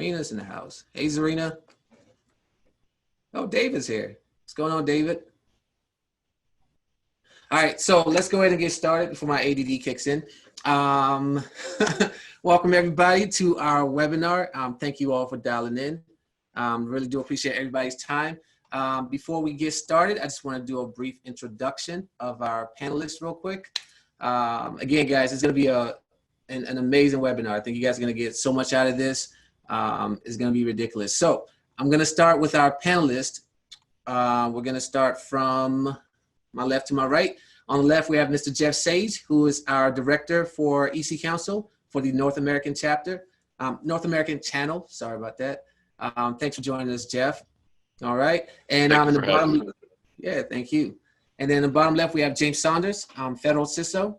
Zarina's in the house. Hey, Zarina. Oh, David's here. What's going on, David? All right, so let's go ahead and get started before my ADD kicks in. Welcome, everybody, to our webinar. Thank you all for dialing in. Really do appreciate everybody's time. Before we get started, I just want to do a brief introduction of our panelists real quick. Again, guys, it's going to be an amazing webinar. I think you guys are going to get so much out of this. It's going to be ridiculous. So I'm going to start with our panelists. We're going to start from my left to my right. On the left, we have Mr. Jeff Sage, who is our director for EC Council for the North American chapter, North American channel. Sorry about that. Thanks for joining us, Jeff. All right. And in the bottom, yeah, thank you. And then in the bottom left, we have James Saunders, federal CISSO.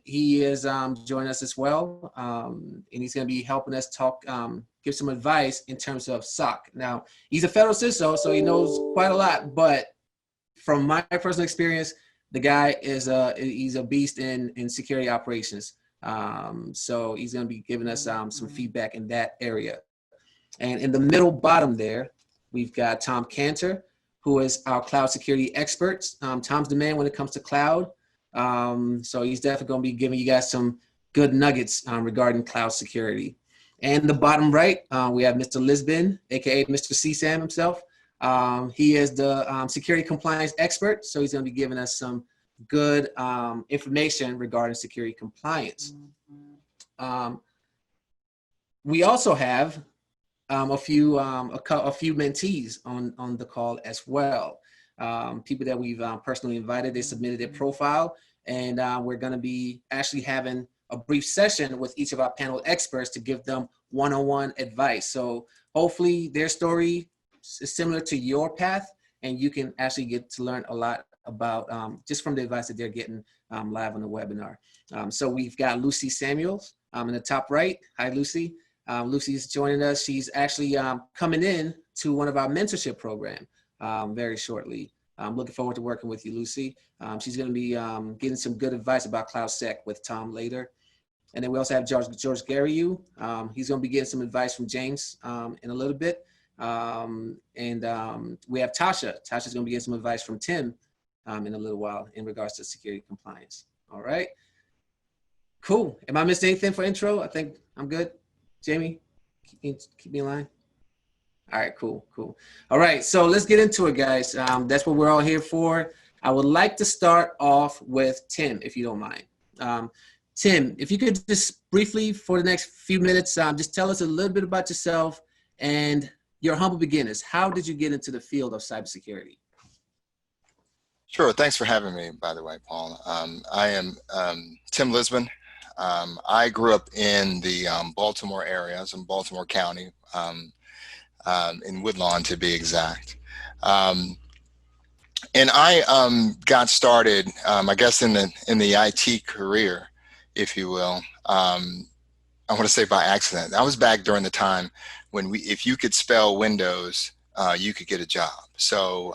He is joining us as well. And he's going to be helping us talk, give some advice in terms of SOC. Now, he's a federal CISSO, so he knows quite a lot, but from my personal experience, the guy is he's a beast in security operations. So he's going to be giving us some feedback in that area. And in the middle bottom there, we've got Tom Canter, who is our cloud security expert. Tom's the man when it comes to cloud. So he's definitely going to be giving you guys some good nuggets regarding cloud security. And the bottom right, we have Mr. Lisbon, aka Mr. CSAM himself. He is the security compliance expert, so he's going to be giving us some good information regarding security compliance. We also have a few mentees on the call as well. People that we've personally invited. They submitted their profile, and we're going to be actually having a brief session with each of our panel experts to give them one-on-one advice. So hopefully their story is similar to your path, and you can actually get to learn a lot about just from the advice that they're getting live on the webinar. So we've got Lucy Samuels in the top right. Hi, Lucy. Lucy's joining us. She's actually coming in to one of our mentorship program very shortly. I'm looking forward to working with you, Lucy. She's going to be getting some good advice about Cloud Sec with Tom later. And then we also have George Garriou. He's going to be getting some advice from James in a little bit. And we have Tasha. Tasha's going to be getting some advice from Tim in a little while in regards to security compliance. All right. Cool. Am I missing anything for intro? I think I'm good. Jamie, keep me in line. All right, cool. All right, so let's get into it, guys. That's what we're all here for. I would like to start off with Tim, if you don't mind. Tim, if you could just briefly, for the next few minutes, just tell us a little bit about yourself and your humble beginnings. How did you get into the field of cybersecurity? Sure, thanks for having me, by the way, Paul. I am Tim Lisbon. I grew up in the Baltimore area, in Baltimore County, in Woodlawn to be exact. And I got started, I guess, in the IT career, if you will. I want to say by accident. That was back during the time when if you could spell Windows, you could get a job. So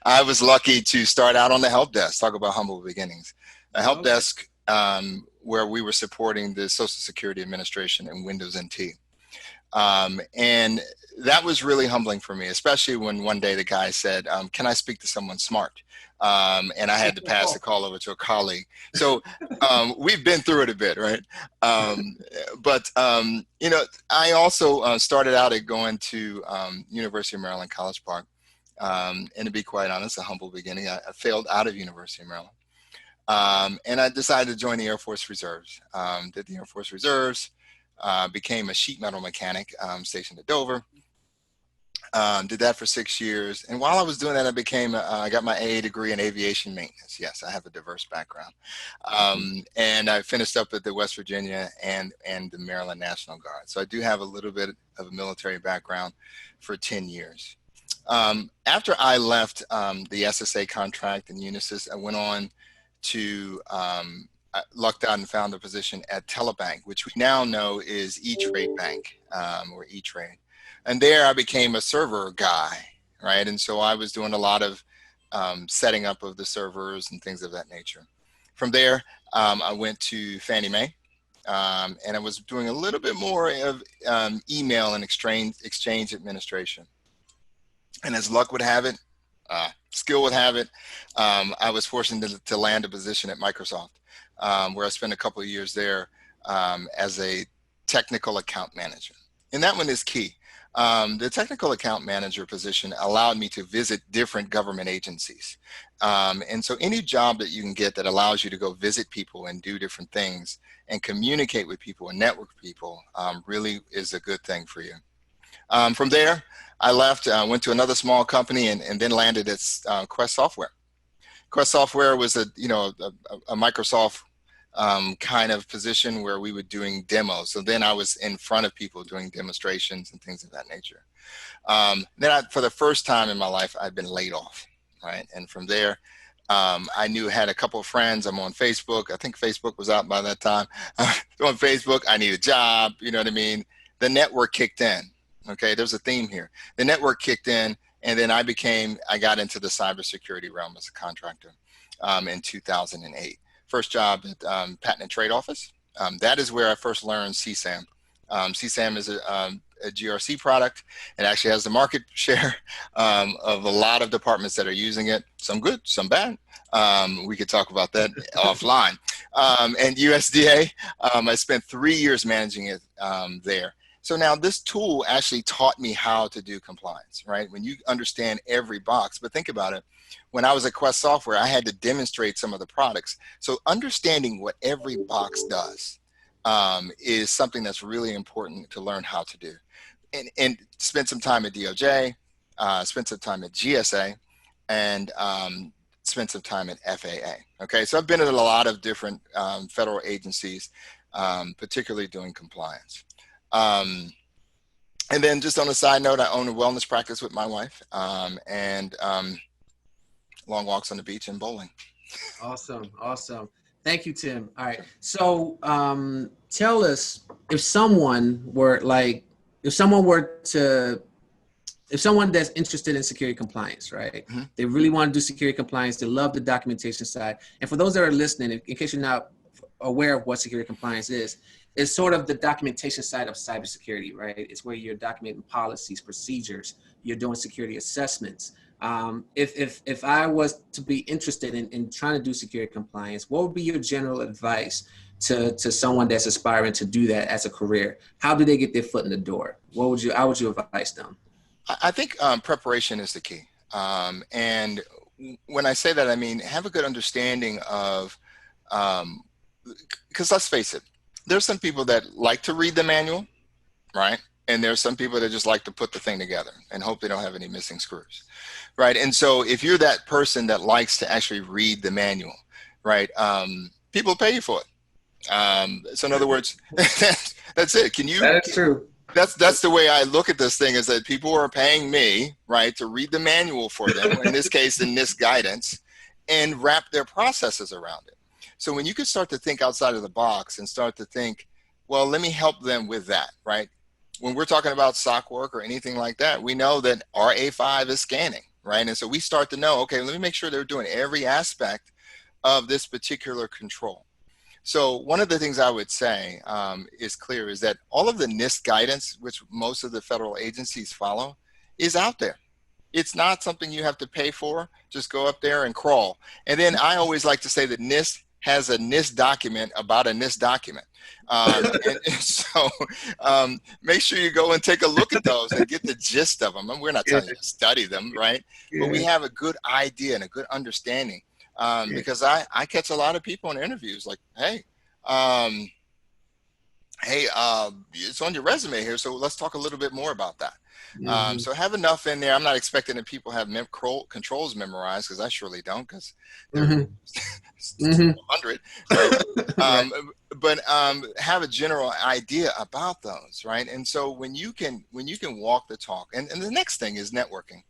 I was lucky to start out on the help desk. Talk about humble beginnings. A help desk where we were supporting the Social Security Administration and Windows NT. And that was really humbling for me, especially when one day the guy said, can I speak to someone smart? And I had to pass the call over to a colleague. So we've been through it a bit, right? But you know, I also started out at going to University of Maryland, College Park. And to be quite honest, a humble beginning. I failed out of University of Maryland. And I decided to join the Air Force Reserves. Did the Air Force Reserves, became a sheet metal mechanic stationed at Dover. Did that for 6 years. And while I was doing that, I got my AA degree in aviation maintenance. Yes, I have a diverse background. And I finished up at the West Virginia and the Maryland National Guard. So I do have a little bit of a military background for 10 years. After I left the SSA contract and Unisys, I went on to I lucked out and found a position at Telebank, which we now know is E-Trade Bank, or E-Trade. And there I became a server guy, right? And so I was doing a lot of setting up of the servers and things of that nature. From there, I went to Fannie Mae and I was doing a little bit more of email and exchange administration. And as luck would have it, skill would have it, I was fortunate to land a position at Microsoft, where I spent a couple of years there as a technical account manager. And that one is key. The technical account manager position allowed me to visit different government agencies. And so any job that you can get that allows you to go visit people and do different things and communicate with people and network with people really is a good thing for you. From there, I left, went to another small company and then landed at Quest Software. Quest Software was a Microsoft kind of position where we were doing demos. So then I was in front of people doing demonstrations and things of that nature. For the first time in my life, I'd been laid off, right? And from there, I had a couple of friends. I'm on Facebook. I think Facebook was out by that time. On Facebook, I need a job, you know what I mean? The network kicked in, okay? There's a theme here. The network kicked in, and then I got into the cybersecurity realm as a contractor in 2008. First job at Patent and Trade Office. That is where I first learned CSAM. CSAM is a GRC product. It actually has the market share of a lot of departments that are using it. Some good, some bad. We could talk about that offline. And USDA, I spent 3 years managing it there. So now this tool actually taught me how to do compliance, right? When you understand every box, but think about it. When I was at Quest Software, I had to demonstrate some of the products. So understanding what every box does is something that's really important to learn how to do. And spend some time at DOJ, spend some time at GSA, and spend some time at FAA. Okay, so I've been at a lot of different federal agencies, particularly doing compliance. And then just on a side note, I own a wellness practice with my wife, and long walks on the beach and bowling. Awesome. Awesome. Thank you, Tim. All right. So tell us, if someone that's interested in security compliance, right? Mm-hmm. They really want to do security compliance. They love the documentation side. And for those that are listening, in case you're not aware of what security compliance is, it's sort of the documentation side of cybersecurity, right? It's where you're documenting policies, procedures, you're doing security assessments. If I was to be interested in trying to do security compliance, what would be your general advice to someone that's aspiring to do that as a career? How do they get their foot in the door? How would you advise them? I think preparation is the key. And when I say that, I mean, have a good understanding of, because let's face it, there's some people that like to read the manual, right? And there's some people that just like to put the thing together and hope they don't have any missing screws, right? And so if you're that person that likes to actually read the manual, right, people pay you for it. So in other words, that's it. That is true. That's the way I look at this thing, is that people are paying me, right, to read the manual for them, in this case, in this guidance, and wrap their processes around it. So when you can start to think outside of the box and start to think, well, let me help them with that, right? When we're talking about SOC work or anything like that, we know that RA5 is scanning, right? And so we start to know, okay, let me make sure they're doing every aspect of this particular control. So one of the things I would say is clear is that all of the NIST guidance, which most of the federal agencies follow, is out there. It's not something you have to pay for. Just go up there and crawl. And then I always like to say that NIST has a NIST document about a NIST document. And so make sure you go and take a look at those and get the gist of them. And we're not telling you to study them, right? But we have a good idea and a good understanding. Because I catch a lot of people in interviews like, hey, it's on your resume here, so let's talk a little bit more about that. Mm-hmm. So have enough in there. I'm not expecting that people have controls memorized, because I surely don't, because they're 100. Right? But have a general idea about those, right? And so when you can walk the talk, and the next thing is networking,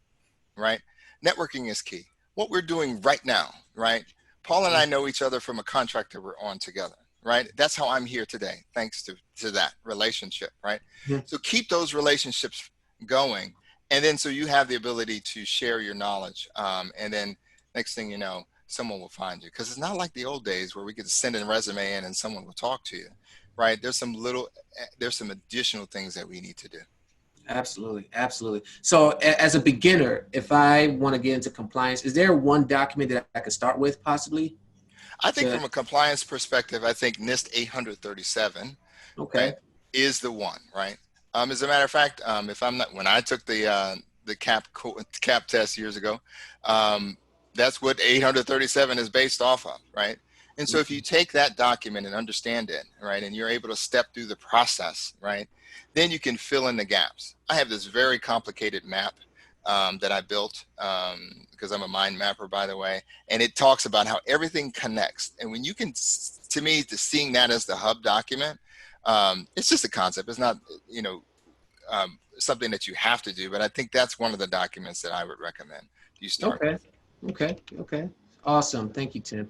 right? Networking is key. What we're doing right now, right? Paul and I know each other from a contract that we're on together, right? That's how I'm here today, thanks to that relationship, right? Mm-hmm. So keep those relationships going. And then so you have the ability to share your knowledge. And then next thing you know, someone will find you. Because it's not like the old days where we could send a resume in and someone will talk to you, right? There's some additional things that we need to do. Absolutely, absolutely. So as a beginner, if I want to get into compliance, is there one document that I could start with possibly? I think To from a compliance perspective, I think NIST 837, right, Okay. is the one, right? As a matter of fact, if I'm not, when I took the CAP test years ago, that's what 837 is based off of, right? And so if you take that document and understand it, right, and you're able to step through the process, right, then you can fill in the gaps. I have this very complicated map that I built because I'm a mind mapper, by the way, and it talks about how everything connects. And when you can, to me, seeing that as the hub document, it's just a concept. It's not, something that you have to do, but I think that's one of the documents that I would recommend you start Okay. with. Okay. Awesome. Thank you, Tim.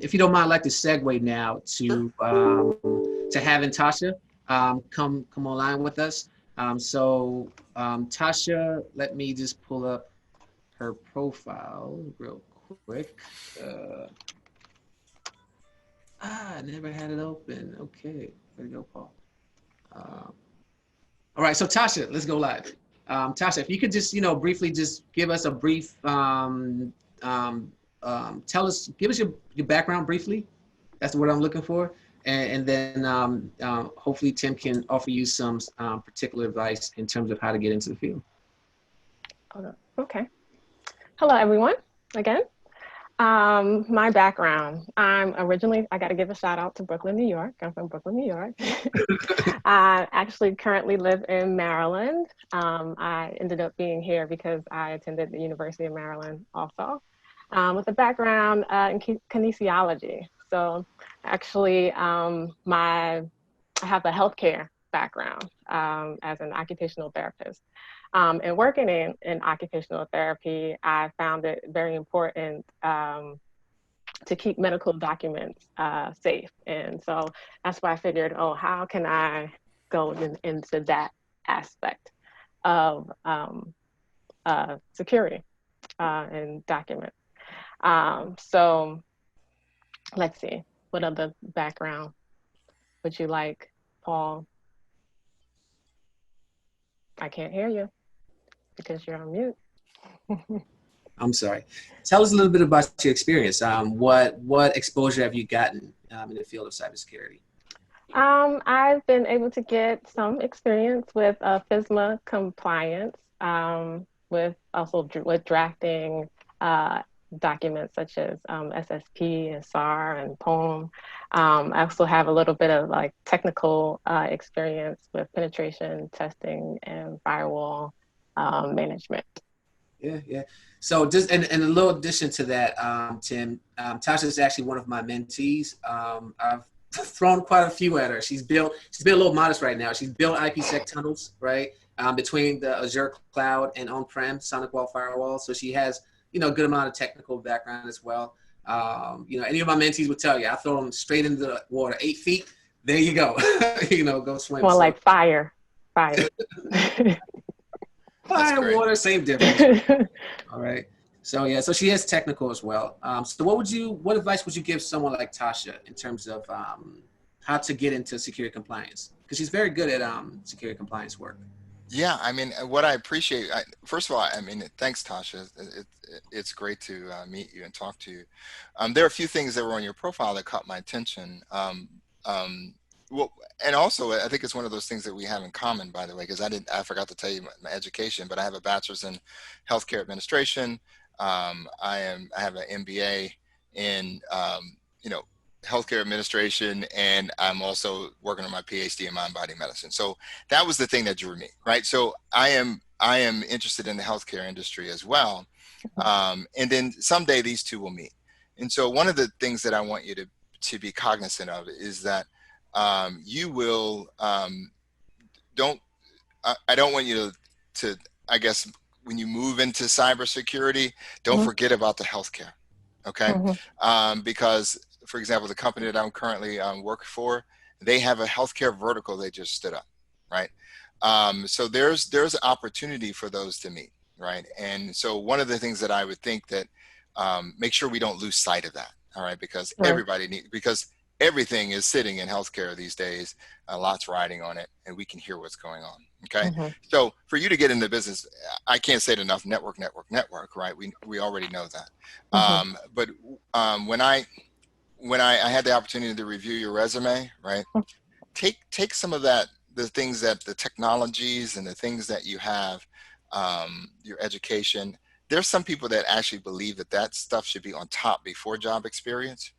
If you don't mind, I'd like to segue now Sure. to having Tasha come online with us. Tasha, let me just pull up her profile real quick. Uh, I never had it open. Okay, there you go, Paul. Um, all right, so Tasha, let's go live. Tasha, if you could just, briefly just give us a brief, give us your background briefly. That's what I'm looking for. And then hopefully Tim can offer you some particular advice in terms of how to get into the field. Okay. Hello, everyone, again. My background, I got to give a shout out to Brooklyn, New York. I'm from Brooklyn, New York. I actually currently live in Maryland. I ended up being here because I attended the University of Maryland also, with a background in kinesiology. So actually, I have a healthcare background as an occupational therapist. And working in occupational therapy, I found it very important to keep medical documents safe. And so that's why I figured, how can I go into that aspect of security and documents. So let's see, what other background would you like, Paul? I can't hear you because you're on mute. I'm sorry. Tell us a little bit about your experience. What exposure have you gotten in the field of cybersecurity? I've been able to get some experience with FISMA compliance, with drafting documents such as SSP and SAR and POEM. I also have a little bit of technical experience with penetration testing and firewall management. Yeah. So just and a little addition to that, Tim, Tasha is actually one of my mentees. I've thrown quite a few at her. She's been a little modest right now. She's built IPsec tunnels, right, between the Azure cloud and on-prem SonicWall firewall. So she has, a good amount of technical background as well. Any of my mentees would tell you, I throw them straight into the water, 8 feet. There you go. Go swim. More like fire. Fire, water, same difference. All right. So she is technical as well. So what advice would you give someone like Tasha in terms of how to get into security compliance? Because she's very good at security compliance work. Yeah, I mean, what I appreciate, first of all, I mean, thanks, Tasha. It's great to meet you and talk to you. There are a few things that were on your profile that caught my attention. Well, and also, I think it's one of those things that we have in common, by the way, because I forgot to tell you my education, but I have a bachelor's in healthcare administration. I have an MBA in, healthcare administration, and I'm also working on my PhD in mind body medicine. So that was the thing that drew me, right? So I am interested in the healthcare industry as well. And then someday these two will meet. And so one of the things that I want you to be cognizant of is that you will I don't want you to I guess when you move into cybersecurity, don't forget about the healthcare, okay? Because, for example, the company that I'm currently working for, they have a healthcare vertical they just stood up, right? So there's opportunity for those to meet, right? And so one of the things that I would think that make sure we don't lose sight of that, all right? Because everybody needs, because everything is sitting in healthcare these days. Lots riding on it, and we can hear what's going on. Okay. So for you to get into business, I can't say it enough, network, right? We already know that. But when I had the opportunity to review your resume, right? Take some of that, the things that the technologies and the things that you have, your education. There's some people that actually believe that that stuff should be on top before job experience,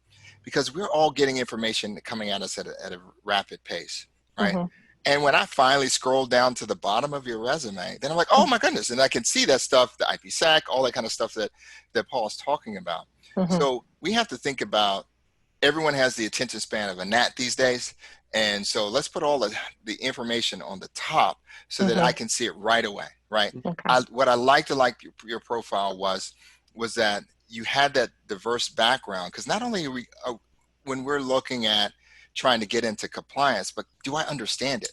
because we're all getting information coming at us at a rapid pace, right? And when I finally scrolled down to the bottom of your resume, then I'm like, oh my goodness. And I can see that stuff, the IPSAC, all that kind of stuff that Paul's talking about. So we have to think about, everyone has the attention span of a gnat these days. And so let's put all the information on the top so that I can see it right away, right? What I liked your profile was that you had that diverse background, because not only are we, when we're looking at trying to get into compliance, but do I understand it?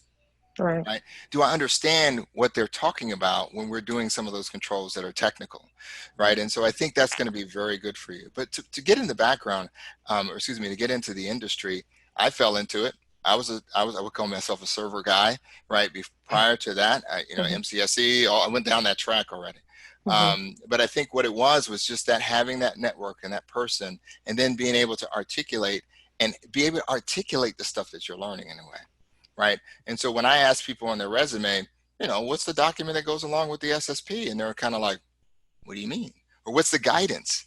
Right? Do I understand what they're talking about when we're doing some of those controls that are technical, right? And so I think that's going to be very good for you. But to get in the background, to get into the industry, I fell into it. I would call myself a server guy, right? Prior to that, MCSE, I went down that track already. But I think what it was just that having that network and that person, and then being able to articulate the stuff that you're learning in a way, right? And so when I ask people on their resume, what's the document that goes along with the SSP? And they're kind of like, what do you mean? Or what's the guidance?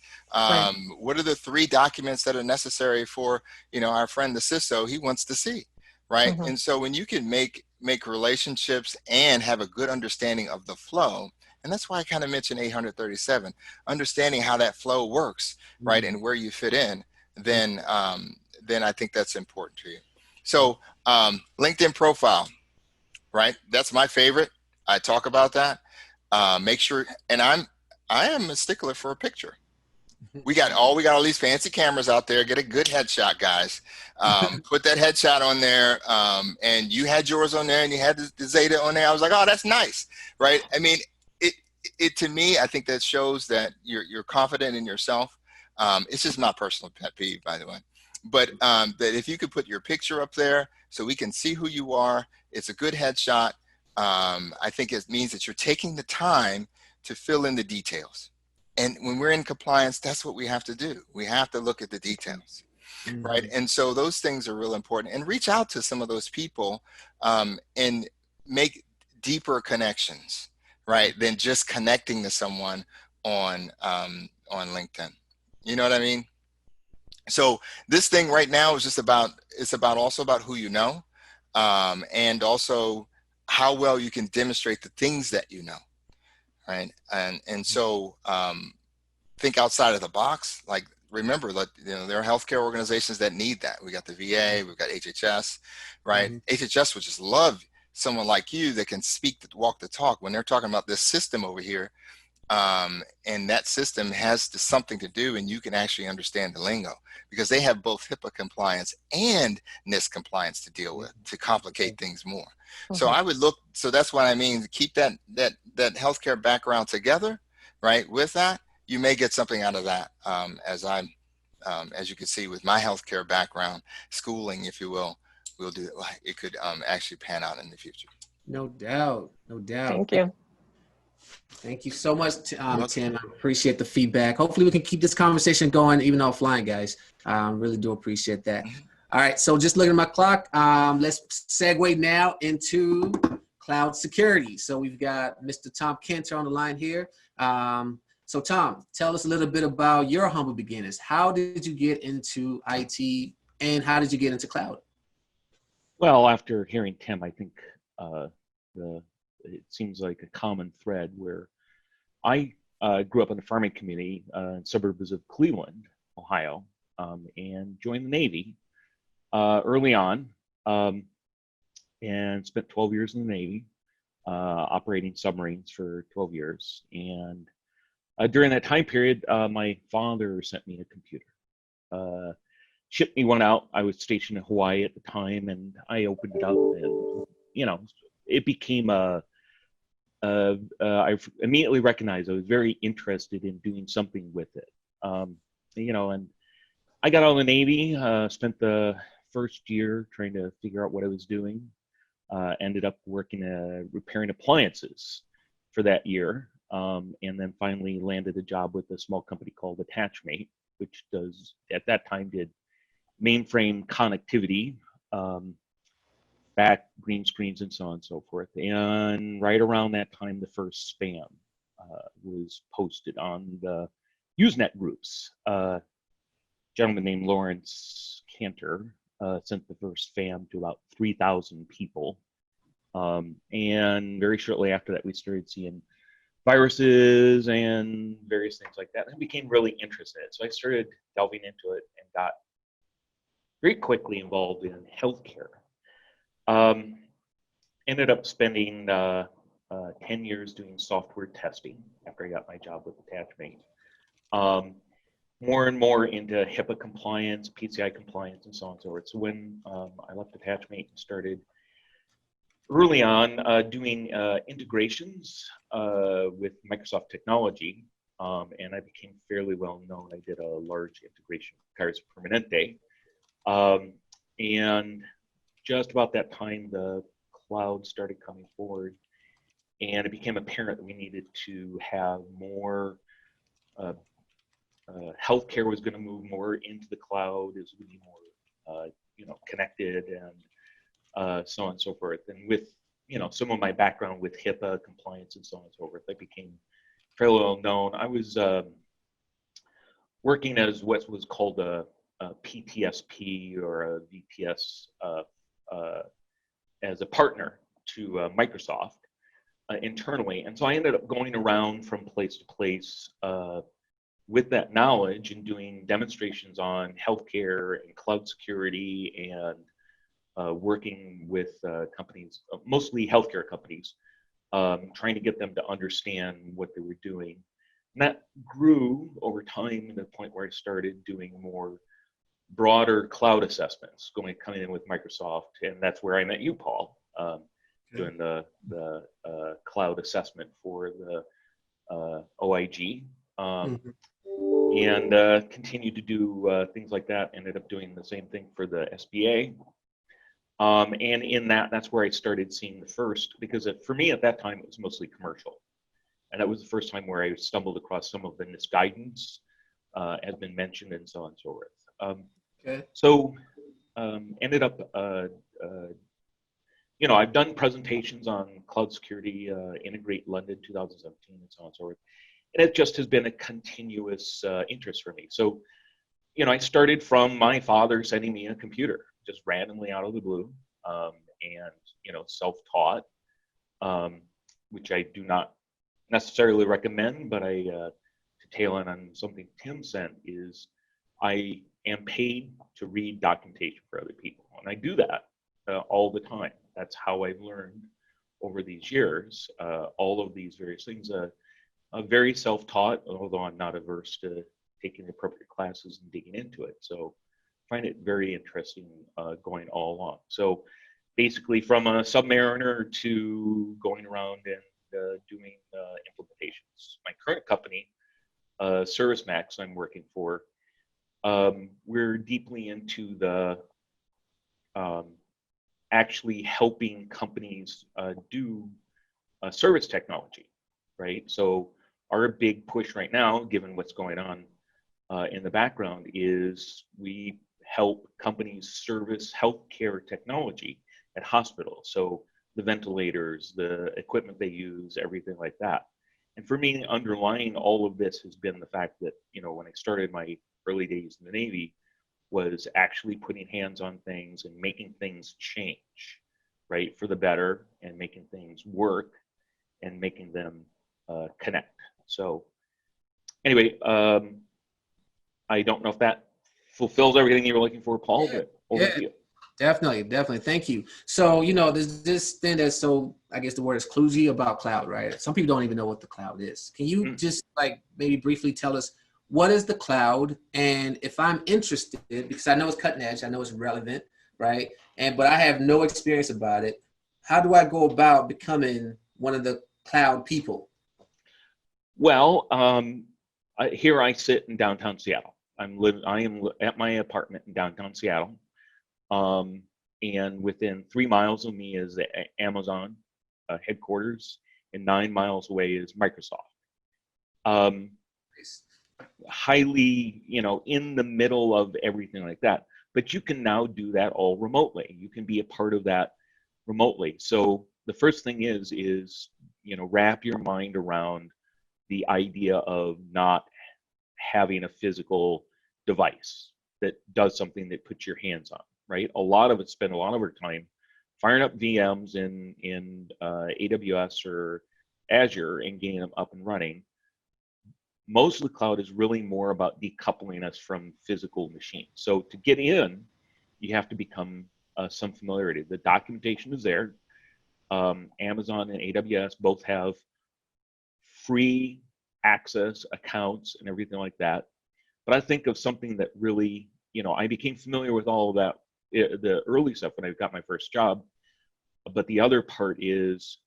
What are the 3 documents that are necessary for, our friend, the CISO, he wants to see, right? And so when you can make relationships and have a good understanding of the flow, and that's why I kind of mentioned 837, understanding how that flow works, right? And where you fit in, then I think that's important to you. So LinkedIn profile, right? That's my favorite. I talk about that. Make sure, and I am a stickler for a picture. We got all these fancy cameras out there. Get a good headshot, guys. Put that headshot on there. And you had yours on there, and you had the Zeta on there. I was like, oh, that's nice, right? I mean, it to me, I think that shows that you're confident in yourself. It's just my personal pet peeve, by the way. But that if you could put your picture up there so we can see who you are, it's a good headshot. I think it means that you're taking the time to fill in the details. And when we're in compliance, that's what we have to do. We have to look at the details, right? And so those things are real important. And reach out to some of those people and make deeper connections, right? Than just connecting to someone on LinkedIn. You know what I mean? So this thing right now is also about who you know, and also how well you can demonstrate the things that you know, right? And so think outside of the box. Like, remember that there are healthcare organizations that need that. We got the VA, we've got HHS, right? HHS would just love someone like you that can walk the talk when they're talking about this system over here. And that system has something to do, and you can actually understand the lingo, because they have both HIPAA compliance and NIST compliance to deal with, to complicate things more. So I would look, so that's what I mean, keep that healthcare background together, right? With that, you may get something out of that, as you can see with my healthcare background, schooling, if you will, it could actually pan out in the future. No doubt. Thank you. Thank you so much, Tim. I appreciate the feedback. Hopefully we can keep this conversation going even offline, guys. Really do appreciate that. All right, so just looking at my clock, let's segue now into cloud security. So we've got Mr. Tom Canter on the line here. So Tom, tell us a little bit about your humble beginnings. How did you get into IT, and how did you get into cloud? Well, after hearing Tim, I think it seems like a common thread where I grew up in a farming community in suburbs of Cleveland, Ohio, and joined the Navy early on, and spent 12 years in the Navy, operating submarines for 12 years. And during that time period, my father sent me a computer, shipped me one out. I was stationed in Hawaii at the time, and I opened it up, and it became I immediately recognized I was very interested in doing something with it. And I got out of the Navy, spent the first year trying to figure out what I was doing. Ended up working repairing appliances for that year, and then finally landed a job with a small company called Attachmate, which does, at that time, did mainframe connectivity, back green screens and so on and so forth. And right around that time, the first spam was posted on the Usenet groups. A gentleman named Lawrence Canter sent the first spam to about 3,000 people. And very shortly after that, we started seeing viruses and various things like that. And I became really interested. So I started delving into it and got very quickly involved in healthcare. Ended up spending 10 years doing software testing after I got my job with Attachmate. More and more into HIPAA compliance, PCI compliance, and so on and so forth. So when I left Attachmate and started early on doing integrations with Microsoft technology, and I became fairly well known. I did a large integration with Kaiser Permanente. And just about that time, the cloud started coming forward, and it became apparent that we needed to have more, healthcare was going to move more into the cloud, it was going to be more, connected, and so on and so forth. And with, some of my background with HIPAA compliance and so on and so forth, I became fairly well known. I was working as what was called a PTSP or a VPS as a partner to Microsoft internally. And so I ended up going around from place to place with that knowledge and doing demonstrations on healthcare and cloud security and working with companies, mostly healthcare companies, trying to get them to understand what they were doing. And that grew over time to the point where I started doing more broader cloud assessments, coming in with Microsoft, and that's where I met you, Paul, doing the cloud assessment for the OIG, and continued to do things like that. Ended up doing the same thing for the SBA, and in that's where I started seeing the first, because for me at that time it was mostly commercial, and that was the first time where I stumbled across some of the misguidance has been mentioned and so on and so forth. So ended up, I've done presentations on cloud security, Integrate London 2017 and so on and so forth. And it just has been a continuous interest for me. So, I started from my father sending me a computer just randomly out of the blue, and, self-taught, which I do not necessarily recommend, but to tail end on something Tim sent is I am paid to read documentation for other people. And I do that all the time. That's how I've learned over these years, all of these various things. Very self-taught, although I'm not averse to taking the appropriate classes and digging into it. So I find it very interesting going all along. So basically from a submariner to going around and doing implementations. My current company, ServiceMax, I'm working for, we're deeply into the actually helping companies do service technology, right? So our big push right now, given what's going on in the background, is we help companies service healthcare technology at hospitals. So the ventilators, the equipment they use, everything like that. And for me, underlying all of this has been the fact that, when I started my early days in the Navy, was actually putting hands on things and making things change, right, for the better, and making things work and making them connect. So anyway, I don't know if that fulfills everything you were looking for, Paul, but over to you. Definitely. Thank you. So, there's this thing that's so, I guess the word is kludgy about cloud, right? Some people don't even know what the cloud is. Can you just maybe briefly tell us what is the cloud? And if I'm interested, because I know it's cutting edge, I know it's relevant, right? But I have no experience about it. How do I go about becoming one of the cloud people? Well, here I sit in downtown Seattle. I am at my apartment in downtown Seattle, and within 3 miles of me is the Amazon headquarters, and 9 miles away is Microsoft. Highly, in the middle of everything like that. But you can now do that all remotely. You can be a part of that remotely. So the first thing is wrap your mind around the idea of not having a physical device that does something that puts your hands on, right? A lot of us spend a lot of our time firing up VMs in AWS or Azure and getting them up and running. Most of the cloud is really more about decoupling us from physical machines. So to get in, you have to become some familiarity. The documentation is there. Amazon and AWS both have free access accounts and everything like that. But I think of something that really, I became familiar with all of that, the early stuff when I got my first job. But the other part is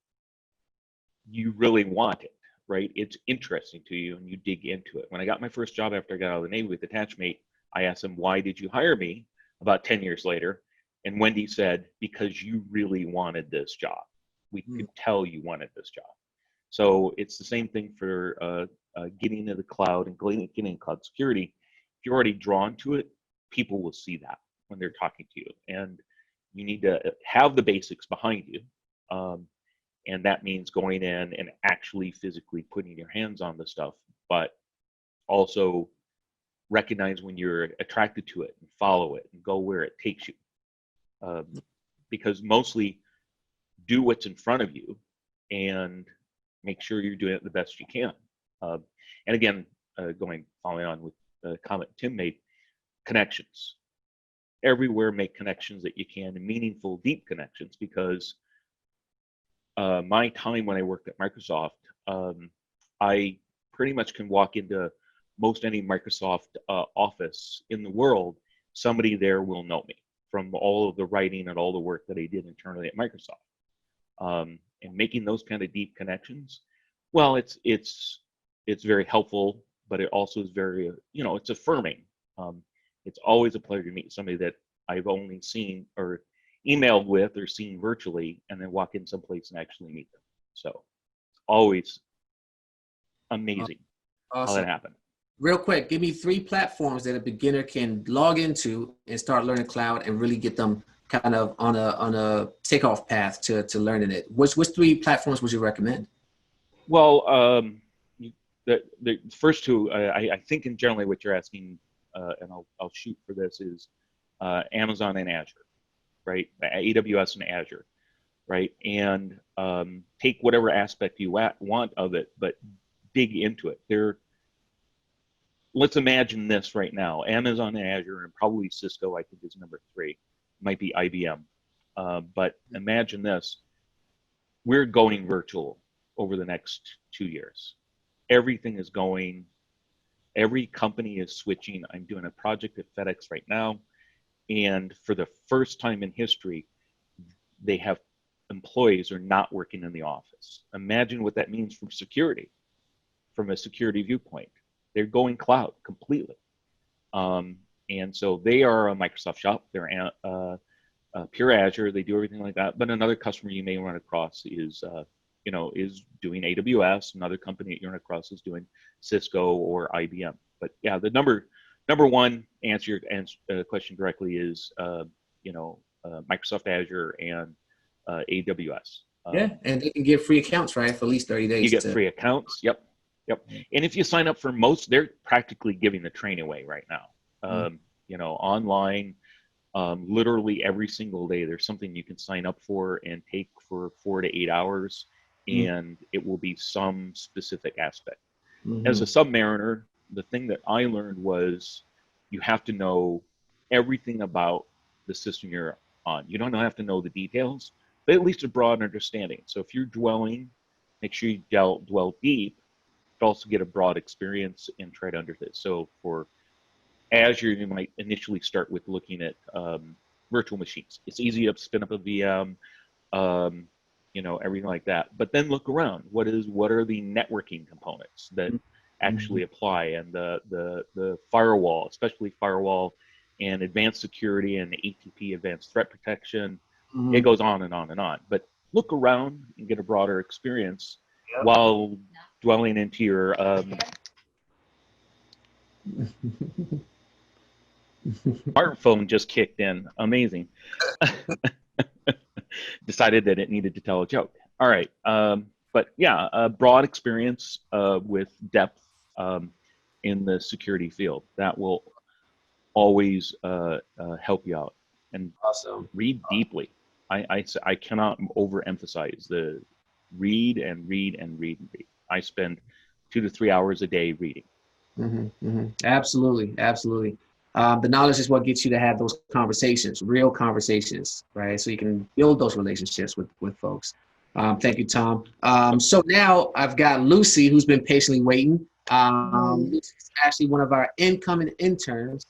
you really want it, right? It's interesting to you and you dig into it. When I got my first job after I got out of the Navy with Attachmate, I asked him, why did you hire me? About 10 years later. And Wendy said, because you really wanted this job. We could tell you wanted this job. So it's the same thing for getting into the cloud and getting cloud security. If you're already drawn to it, people will see that when they're talking to you. And you need to have the basics behind you. And that means going in and actually physically putting your hands on the stuff, but also recognize when you're attracted to it and follow it and go where it takes you. Because mostly do what's in front of you and make sure you're doing it the best you can. And again, following on with the comment Tim made, connections. Everywhere make connections that you can, and meaningful, deep connections, because my time when I worked at Microsoft, I pretty much can walk into most any Microsoft office in the world. Somebody there will know me from all of the writing and all the work that I did internally at Microsoft. And making those kind of deep connections, well, it's very helpful, but it also is very, it's affirming. It's always a pleasure to meet somebody that I've only seen or emailed with or seen virtually, and then walk in someplace and actually meet them. So always amazing how that happened. Real quick, give me 3 platforms that a beginner can log into and start learning cloud and really get them kind of on a takeoff path to learning it. Which 3 platforms would you recommend? Well, the first 2, I think in generally what you're asking, and I'll shoot for this, is Amazon and Azure, right? AWS and Azure, right? And take whatever aspect you want of it, but dig into it. Let's imagine this right now. Amazon and Azure, and probably Cisco, I think, is number 3. Might be IBM. But imagine this. We're going virtual over the next 2 years. Everything is going. Every company is switching. I'm doing a project at FedEx right now. And for the first time in history, they have employees who are not working in the office. Imagine what that means from security, from a security viewpoint. They're going cloud completely. And so they are a Microsoft shop. They're pure Azure. They do everything like that. But another customer you may run across is doing AWS. Another company that you run across is doing Cisco or IBM. But yeah, the number 1 answer your question directly is Microsoft Azure and AWS. Yeah, and they can get free accounts, right, for at least 30 days. You get free accounts. Yep. And if you sign up for most, they're practically giving the train away right now. Online, literally every single day, there's something you can sign up for and take for 4 to 8 hours, and it will be some specific aspect. As a submariner, the thing that I learned was you have to know everything about the system you're on. You don't have to know the details, but at least a broad understanding. So if you're dwelling, make sure you dwell deep, but also get a broad experience and try to understand. So for Azure, you might initially start with looking at virtual machines. It's easy to spin up a VM, everything like that. But then look around. What are the networking components that actually apply, and the firewall, especially firewall and advanced security and ATP, advanced threat protection. It goes on and on and on. But look around and get a broader experience while dwelling into your smartphone just kicked in. Amazing. Decided that it needed to tell a joke. All right. But yeah, a broad experience with depth in the security field. That will always help you out. And Awesome. Read deeply. I cannot overemphasize the read and read and read and read. I spend 2 to 3 hours a day reading. Absolutely, absolutely. The knowledge is what gets you to have those conversations, real conversations, right? So you can build those relationships with folks. Thank you, Tom. So now I've got Lucy, who's been patiently waiting. Lucy's actually one of our incoming interns.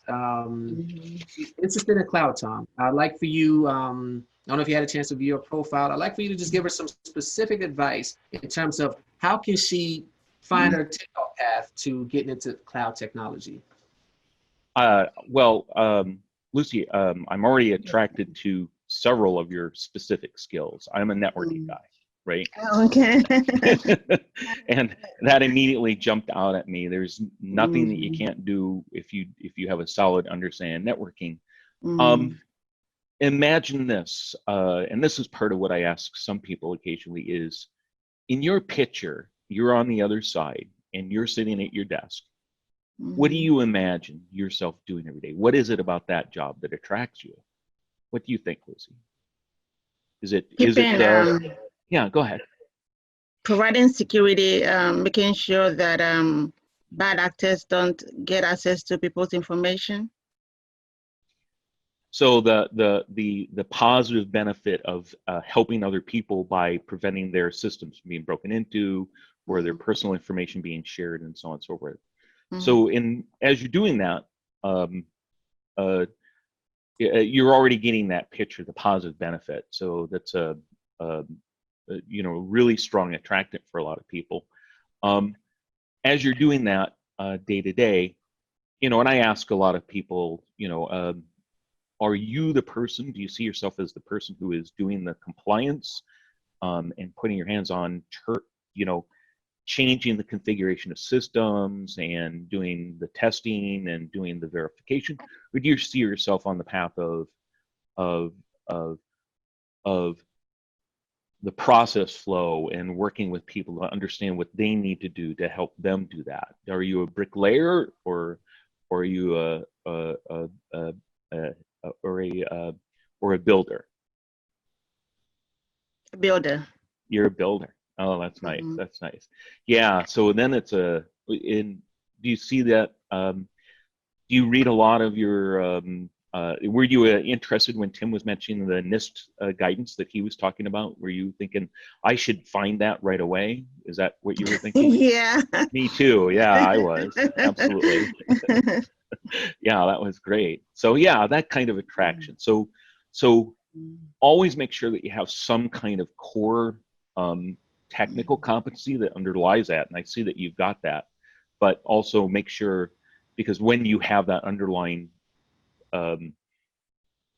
She's interested in cloud, Tom. I'd like for you, I don't know if you had a chance to view her profile. I'd like for you to just give her some specific advice in terms of how can she find her takeoff path to getting into cloud technology. Lucy, I'm already attracted to several of your specific skills. I'm a networking guy, right? Okay. And that immediately jumped out at me. There's nothing that you can't do if you have a solid understanding of networking. Imagine this, and this is part of what I ask some people occasionally is, in your picture, you're on the other side and you're sitting at your desk. What do you imagine yourself doing every day? What is it about that job that attracts you? What do you think, Lucy? Yeah, go ahead. Providing security, making sure that bad actors don't get access to people's information. So the positive benefit of helping other people by preventing their systems from being broken into, or their personal information being shared, and so on and so forth. So as you're doing that, you're already getting that picture, the positive benefit. So that's a really strong attractant for a lot of people. As you're doing that day to day, and I ask a lot of people, are you the person? Do you see yourself as the person who is doing the compliance and putting your hands on, changing the configuration of systems and doing the testing and doing the verification? Or do you see yourself on the path of the process flow and working with people to understand what they need to do to help them do that? Are you a bricklayer, or are you a builder? A builder. You're a builder. Oh, that's nice. That's nice. Yeah. So then do you see that? Do you read a lot of your? Were you interested when Tim was mentioning the NIST guidance that he was talking about? Were you thinking I should find that right away? Is that what you were thinking? Yeah. Me too. Yeah, I was. Absolutely. Yeah, that was great. So yeah, that kind of attraction. So always make sure that you have some kind of core technical competency that underlies that, and I see that you've got that. But also make sure, because when you have that underlying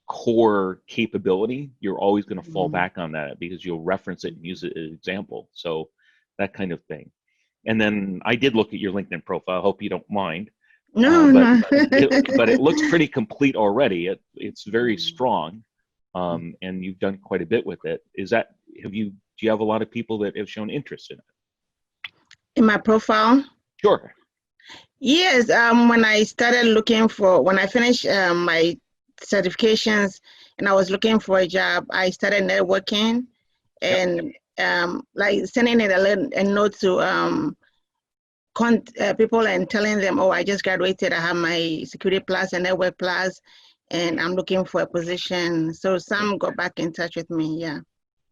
core capability, you're always going to fall back on that because you'll reference it and use it as an example. So that kind of thing. And then I did look at your LinkedIn profile. I hope you don't mind. No. But it looks pretty complete already. It's very strong, and you've done quite a bit with it. Do you have a lot of people that have shown interest in it? In my profile? Sure. Yes. When I finished my certifications and I was looking for a job, I started networking and like sending a note to people and telling them, oh, I just graduated, I have my Security Plus and Network Plus, and I'm looking for a position. So some got back in touch with me, yeah.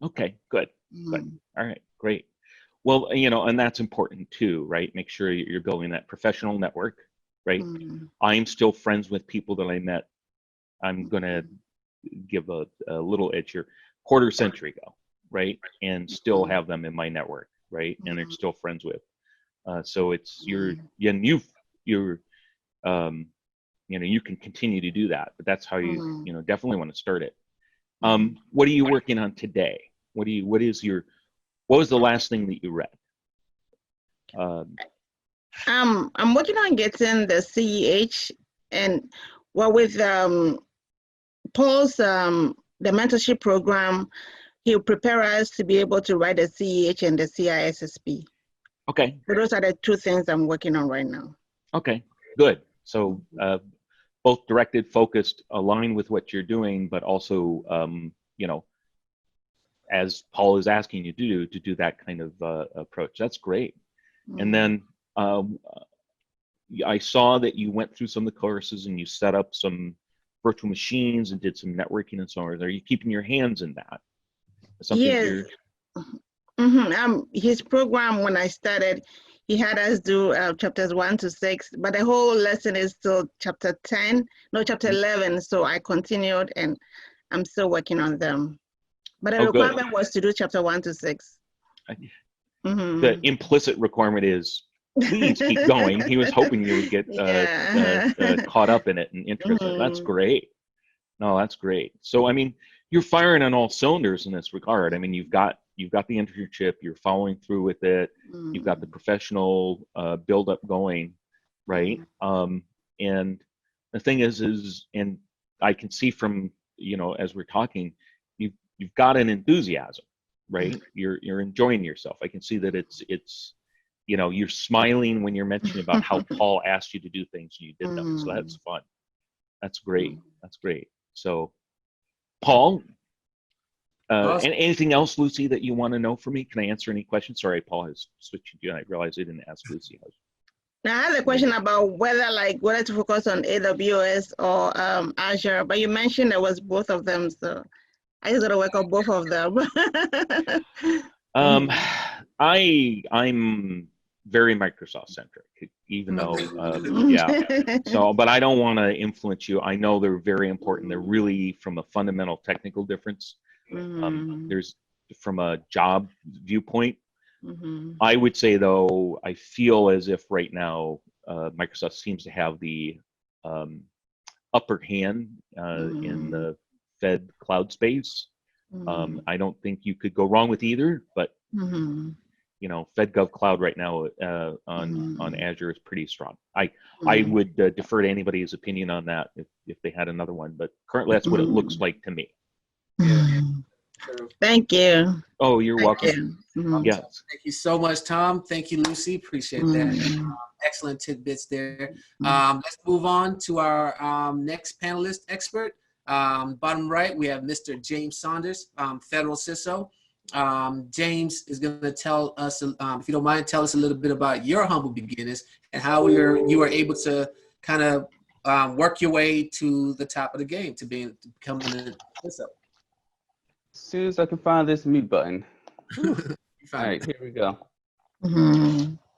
Okay, good. Good. All right, great. Well, and that's important too, right? Make sure you're building that professional network, right? I'm still friends with people that I met. I'm going to give a little edge here, quarter century ago, right? And still have them in my network, right? And they're still friends with. So it's you can continue to do that, but that's how you definitely want to start it. What are you working on today? What was the last thing that you read? I'm working on getting the CEH, and with Paul's the mentorship program, he'll prepare us to be able to write the CEH and the CISSP. Okay. So those are the two things I'm working on right now. Okay, good. So both directed, focused, aligned with what you're doing, but also, as Paul is asking you to do that kind of approach. That's great. And then I saw that you went through some of the courses and you set up some virtual machines and did some networking and so on. Are you keeping your hands in that? Yes. His program, when I started, he had us do chapters 1 to 6, but the whole lesson is still chapter 11. So I continued, and I'm still working on them. But the requirement was to do chapter 1 to 6. The implicit requirement is, please keep going. He was hoping you would get caught up in it and interested. That's great. No, that's great. So, I mean, you're firing on all cylinders in this regard. I mean, you've got the internship, you're following through with it, you've got the professional build-up going, right? And the thing is, and I can see from, as we're talking, you've got an enthusiasm, right? You're enjoying yourself. I can see that it's you're smiling when you're mentioning about how Paul asked you to do things and you did them. So that's fun. That's great. That's great. So, Paul, Awesome. and anything else, Lucy, that you want to know from me? Can I answer any questions? Sorry, Paul has switched to you, and I realized I didn't ask Lucy. Now, I have a question about whether to focus on AWS or Azure, but you mentioned there was both of them, so I just got to work on both of them. I'm very Microsoft centric, even though, So, but I don't want to influence you. I know they're very important. They're really from a fundamental technical difference. There's from a job viewpoint. I would say, though, I feel as if right now Microsoft seems to have the upper hand in the Fed cloud space. I don't think you could go wrong with either, but FedGov Cloud right now on Azure is pretty strong. I would defer to anybody's opinion on that if they had another one, but currently that's what it looks like to me. Thank you. Oh, you're welcome. Yes. Thank you so much, Tom. Thank you, Lucy. Appreciate that. Excellent tidbits there. Let's move on to our next panelist expert. Bottom right, we have Mr. James Saunders, Federal CISO. James is going to tell us, if you don't mind, tell us a little bit about your humble beginnings and how you were able to kind of work your way to the top of the game, to becoming a CISO. As soon as I can find this mute button. All right, here we go.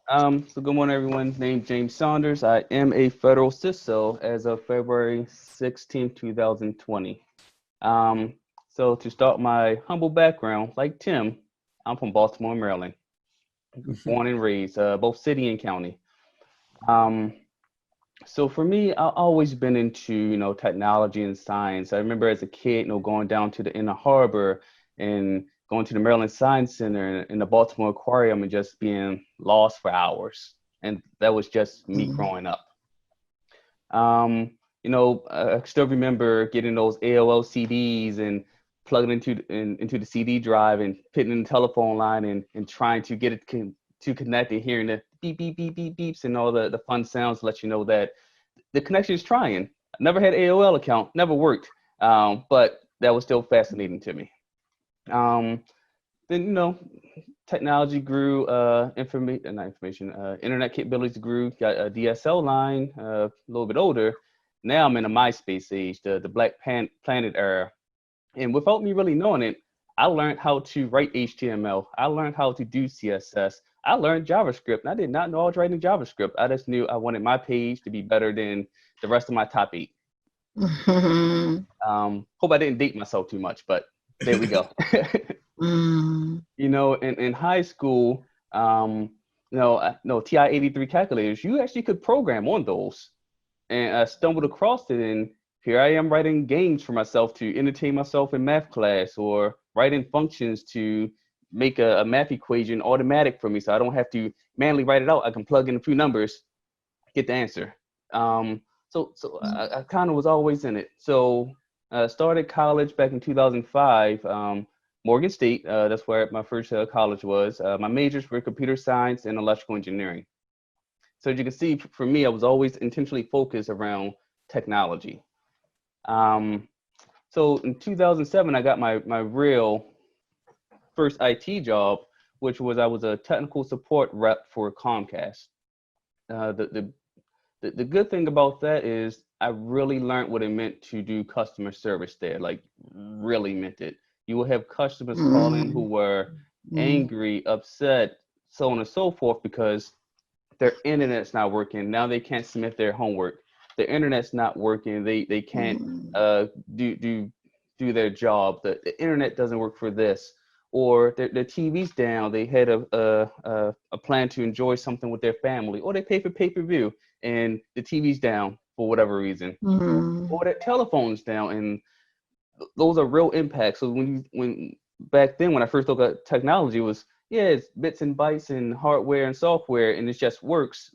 So good morning, everyone. Named James Saunders. I am a federal CISO as of February 16, 2020. So to start my humble background, like Tim, I'm from Baltimore, Maryland. Born and raised, both city and county. So for me, I've always been into, technology and science. I remember as a kid, going down to the Inner Harbor and going to the Maryland Science Center and the Baltimore Aquarium and just being lost for hours. And that was just me growing up. I still remember getting those AOL CDs and plugging into the CD drive and putting in the telephone line and trying to get it to connect and hearing the beep, beep, beep, beep, beeps and all the fun sounds to let you know that the connection is trying. I never had an AOL account, never worked, but that was still fascinating to me. Then, technology grew, internet capabilities grew, got a DSL line, a little bit older. Now I'm in a MySpace age, the Black Planet era. And without me really knowing it, I learned how to write HTML. I learned how to do CSS. I learned JavaScript, and I did not know I was writing JavaScript. I just knew I wanted my page to be better than the rest of my top 8. Hope I didn't date myself too much, but there we go. In high school, no TI-83 calculators. You actually could program on those, and I stumbled across it, and here I am writing games for myself to entertain myself in math class, or writing functions to make a math equation automatic for me, so I don't have to manually write it out. I can plug in a few numbers, get the answer. So I kind of was always in it. So I started college back in 2005, Morgan State. That's where my first college was. My majors were computer science and electrical engineering. So as you can see, for me, I was always intentionally focused around technology. So in 2007, I got my real first IT job, which was I was a technical support rep for Comcast. The good thing about that is I really learned what it meant to do customer service there, like really meant it. You will have customers calling who were angry, upset, so on and so forth, because their internet's not working. Now they can't submit their homework. The internet's not working. They can't do their job. The internet doesn't work for this, or their TV's down. They had a plan to enjoy something with their family, or they pay for pay-per-view and the TV's down for whatever reason, or their telephone's down, and those are real impacts. So when back then, when I first looked at technology, was it's bits and bytes and hardware and software, and it just works,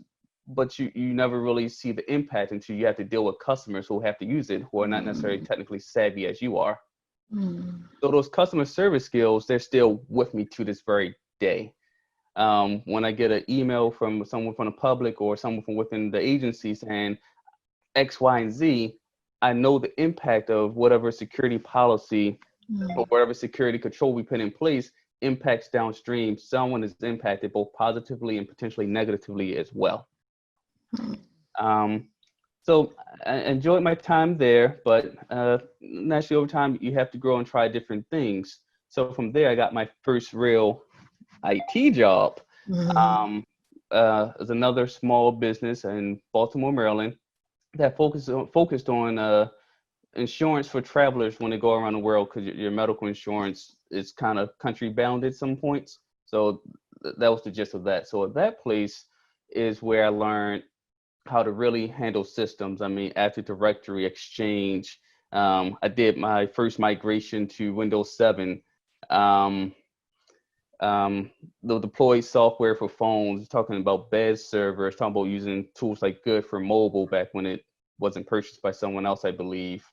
but you never really see the impact until you have to deal with customers who have to use it, who are not necessarily technically savvy as you are. So those customer service skills, they're still with me to this very day. When I get an email from someone from the public or someone from within the agency saying X, Y, and Z, I know the impact of whatever security policy or whatever security control we put in place impacts downstream. Someone is impacted both positively and potentially negatively as well. So I enjoyed my time there, but naturally over time, you have to grow and try different things. So from there, I got my first real IT job. As another small business in Baltimore, Maryland, that focused on insurance for travelers when they go around the world, because your medical insurance is kind of country bound at some points. So that was the gist of that. So at that place is where I learned how to really handle systems. I mean, Active Directory, Exchange. I did my first migration to Windows 7. The deployed software for phones, talking about bed servers, talking about using tools like Good for mobile back when it wasn't purchased by someone else, I believe.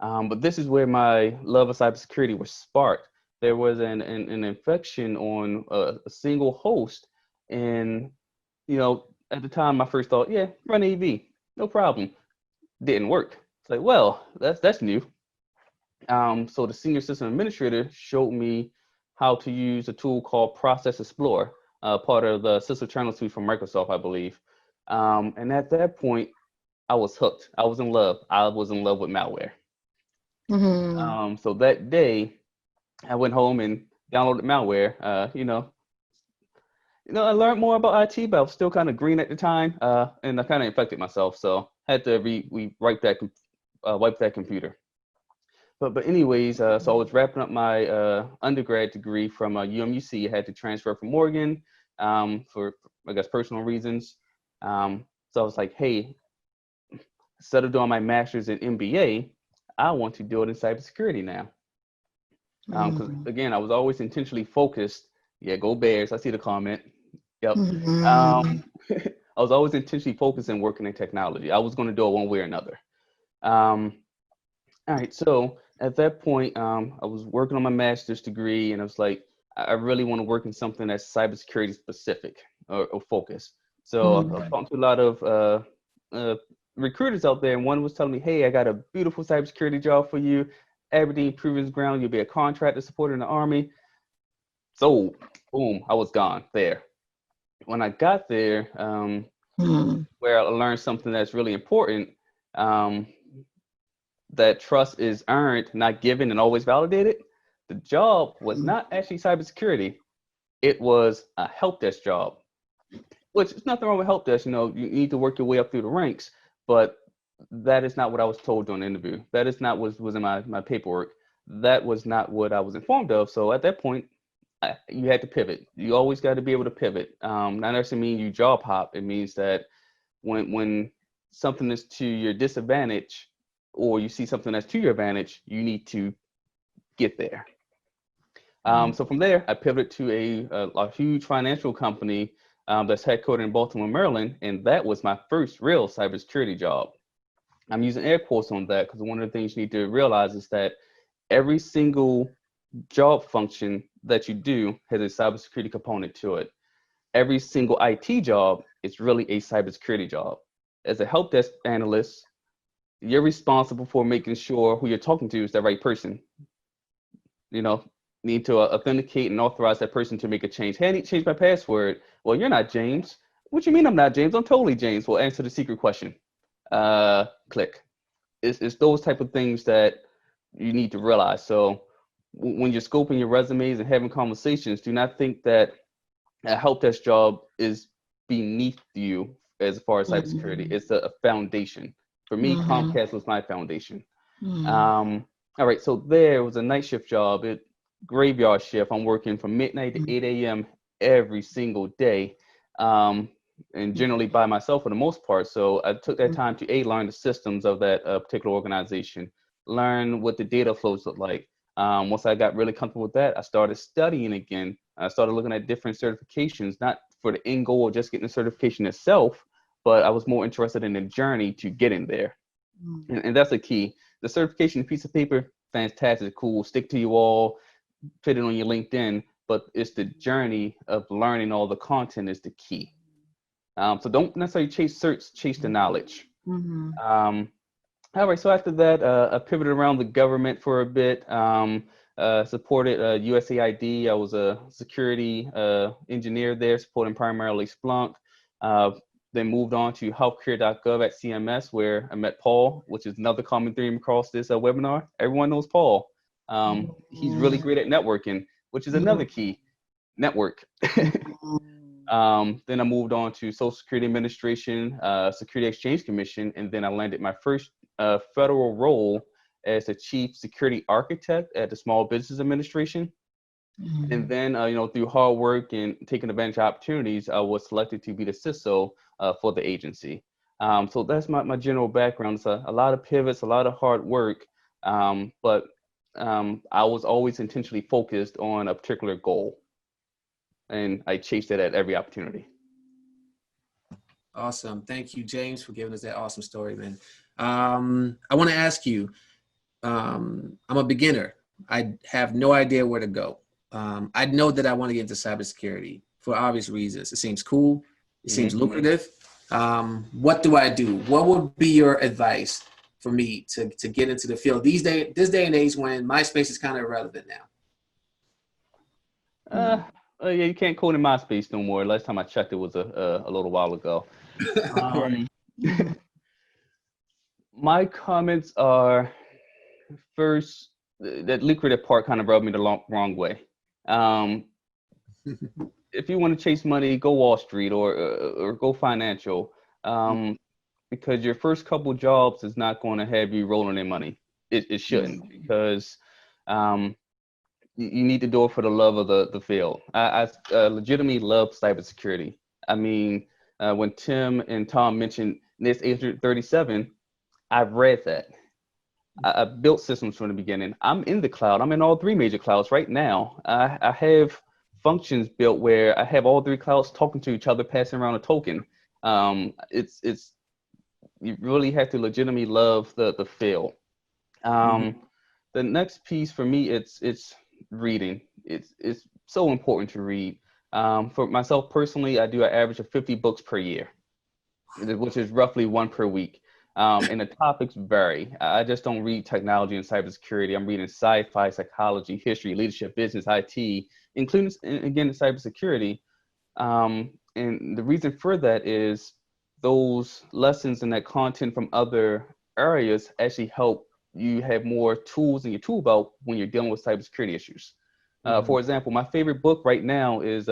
But this is where my love of cybersecurity was sparked. There was an infection on a single host, and at the time I first thought, run AV, no problem. Didn't work. It's like, well, that's new. So the senior system administrator showed me how to use a tool called Process Explorer, part of the System Channel suite from Microsoft, I believe. And at that point, I was hooked. I was in love. I was in love with malware. So that day, I went home and downloaded malware. I learned more about IT, but I was still kind of green at the time, and I kind of infected myself. So I had to wipe that computer. But anyways, so I was wrapping up my undergrad degree from UMUC. I had to transfer from Morgan for, I guess, personal reasons. So I was like, hey, instead of doing my master's in MBA, I want to do it in cybersecurity now. Because again, I was always intentionally focused. Yeah, go Bears. I see the comment. Yep. I was always intentionally focused on working in technology. I was going to do it one way or another. All right. So at that point, I was working on my master's degree, and I was like, I really want to work in something that's cybersecurity specific or focused. So I was talking to a lot of recruiters out there, and one was telling me, hey, I got a beautiful cybersecurity job for you. Aberdeen Proving Ground, you'll be a contractor supporting the Army. So boom, I was gone there. When I got there, where I learned something that's really important, that trust is earned, not given, and always validated. The job was not actually cybersecurity. It was a help desk job, which is nothing wrong with help desk. You need to work your way up through the ranks, but that is not what I was told during the interview. That is not what was in my paperwork. That was not what I was informed of. So at that point, you had to pivot. You always got to be able to pivot. Not necessarily mean you job hop. It means that when something is to your disadvantage, or you see something that's to your advantage, you need to get there. So from there, I pivoted to a huge financial company that's headquartered in Baltimore, Maryland, and that was my first real cybersecurity job. I'm using air quotes on that because one of the things you need to realize is that every single job function that you do has a cybersecurity component to it. Every single IT job is really a cybersecurity job. As a help desk analyst, you're responsible for making sure who you're talking to is the right person. You know, need to authenticate and authorize that person to make a change. Hey, I need to change my password. Well, you're not James. What you mean I'm not James? I'm totally James. Well, answer the secret question. Click. It's those type of things that you need to realize. So when you're scoping your resumes and having conversations, do not think that a help desk job is beneath you as far as cybersecurity. It's a foundation. For me, Comcast was my foundation. All right, so there was a night shift job. Graveyard shift. I'm working from midnight to 8 a.m. every single day, and generally by myself for the most part. So I took that time to learn the systems of that particular organization, learn what the data flows look like. Once I got really comfortable with that, I started studying again. I started looking at different certifications, not for the end goal of just getting the certification itself, but I was more interested in the journey to getting there. And that's a key. The certification piece of paper, fantastic, cool, stick to you all, put it on your LinkedIn, but it's the journey of learning all the content is the key. So don't necessarily chase certs, chase the knowledge. All right, so after that, I pivoted around the government for a bit, supported USAID. I was a security engineer there, supporting primarily Splunk. Then moved on to healthcare.gov at CMS, where I met Paul, which is another common theme across this webinar. Everyone knows Paul. He's really great at networking, which is another key, network. Then I moved on to Social Security Administration, Security Exchange Commission, and then I landed my first federal role as the Chief Security Architect at the Small Business Administration. And then, through hard work and taking advantage of opportunities, I was selected to be the CISO for the agency. So that's my general background. It's a lot of pivots, a lot of hard work, but I was always intentionally focused on a particular goal, and I chased it at every opportunity. Awesome. Thank you, James, for giving us that awesome story, man. I want to ask you, I'm a beginner. I have no idea where to go. I know that I want to get into cybersecurity for obvious reasons. It seems cool. It seems lucrative. What do I do? What would be your advice for me to get into the field this day and age when MySpace is kind of irrelevant now? Yeah, you can't code in MySpace no more. Last time I checked, it was a little while ago. My comments are, first, that lucrative part kind of rubbed me the wrong way. If you want to chase money, go Wall Street or go financial, because your first couple jobs is not going to have you rolling in money. It shouldn't, because you need to do it for the love of the field. I legitimately love cybersecurity. I mean, when Tim and Tom mentioned NIST 837, I've read that. I built systems from the beginning. I'm in the cloud. I'm in all three major clouds right now. I have functions built where I have all three clouds talking to each other, passing around a token. It's you really have to legitimately love the field. The next piece for me, it's reading. It's so important to read. For myself personally, I do an average of 50 books per year, which is roughly one per week. And the topics vary. I just don't read technology and cybersecurity. I'm reading sci-fi, psychology, history, leadership, business, IT, including, again, cybersecurity. And the reason for that is those lessons and that content from other areas actually help you have more tools in your tool belt when you're dealing with cybersecurity issues. For example, my favorite book right now is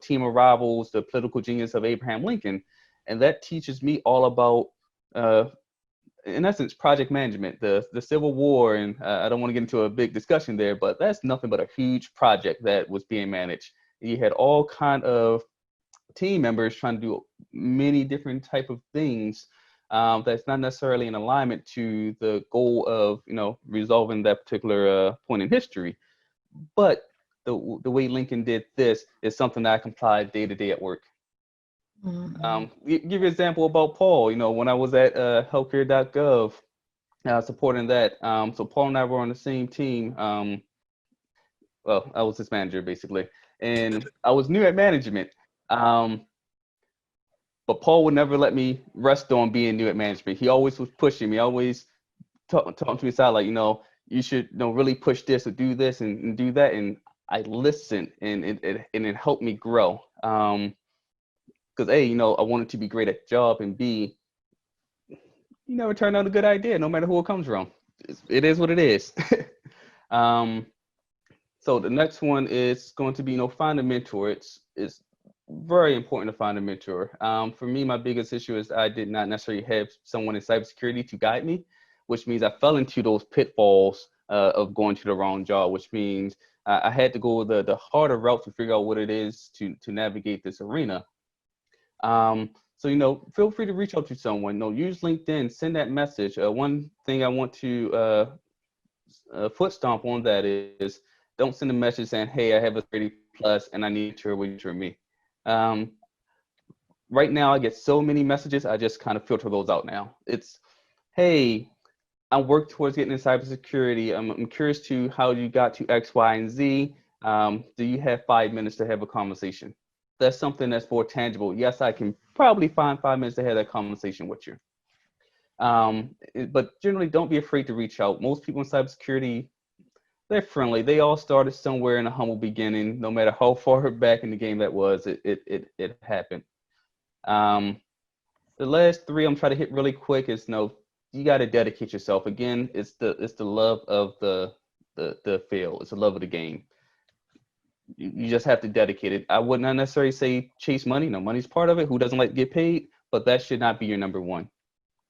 Team of Rivals, The Political Genius of Abraham Lincoln. And that teaches me all about in essence, project management, the Civil War, and I don't want to get into a big discussion there, but that's nothing but a huge project that was being managed. You had all kind of team members trying to do many different type of things that's not necessarily in alignment to the goal of, you know, resolving that particular point in history. But the way Lincoln did this is something that I can apply day to day at work. Give you an example about Paul. You know, when I was at healthcare.gov, supporting that. So Paul and I were on the same team. Well, I was his manager basically, and I was new at management. But Paul would never let me rest on being new at management. He always was pushing me, always talking to me aside, like, you know, you should, you know, really push this or do this and do that. And I listened, and it helped me grow. Because A, you know, I wanted to be great at the job, and B, you never turn out a good idea, no matter who it comes from. It is what it is. So the next one is going to be, you know, find a mentor. It's very important to find a mentor. For me, my biggest issue is I did not necessarily have someone in cybersecurity to guide me, which means I fell into those pitfalls of going to the wrong job, which means I had to go the harder route to figure out what it is to navigate this arena. So, you know, feel free to reach out to someone. You know, use LinkedIn, send that message. One thing I want to foot stomp on that is don't send a message saying, hey, I have a 30 plus and I need to wait for me. Right now, I get so many messages, I just kind of filter those out now. It's, hey, I work towards getting in cybersecurity. I'm curious to how you got to X, Y, and Z. Do you have 5 minutes to have a conversation? That's something that's more tangible. Yes, I can probably find 5 minutes to have that conversation with you. But generally, don't be afraid to reach out. Most people in cybersecurity, they're friendly. They all started somewhere in a humble beginning. No matter how far back in the game that was, it happened. The last three I'm trying to hit really quick is, you know, you got to dedicate yourself. Again, it's the love of the field. It's the love of the game. You just have to dedicate it. I would not necessarily say chase money. No, money's part of it. Who doesn't like to get paid? But that should not be your number one.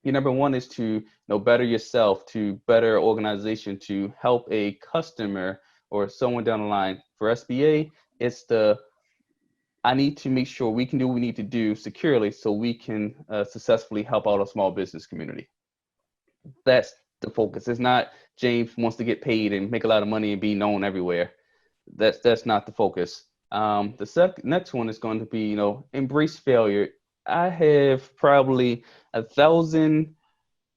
Your number one is to, you know, better yourself, to better organization, to help a customer or someone down the line. For SBA, it's I need to make sure we can do what we need to do securely so we can successfully help out a small business community. That's the focus. It's not James wants to get paid and make a lot of money and be known everywhere. That's not the focus. The next one is going to be, you know, embrace failure. I have probably 1,000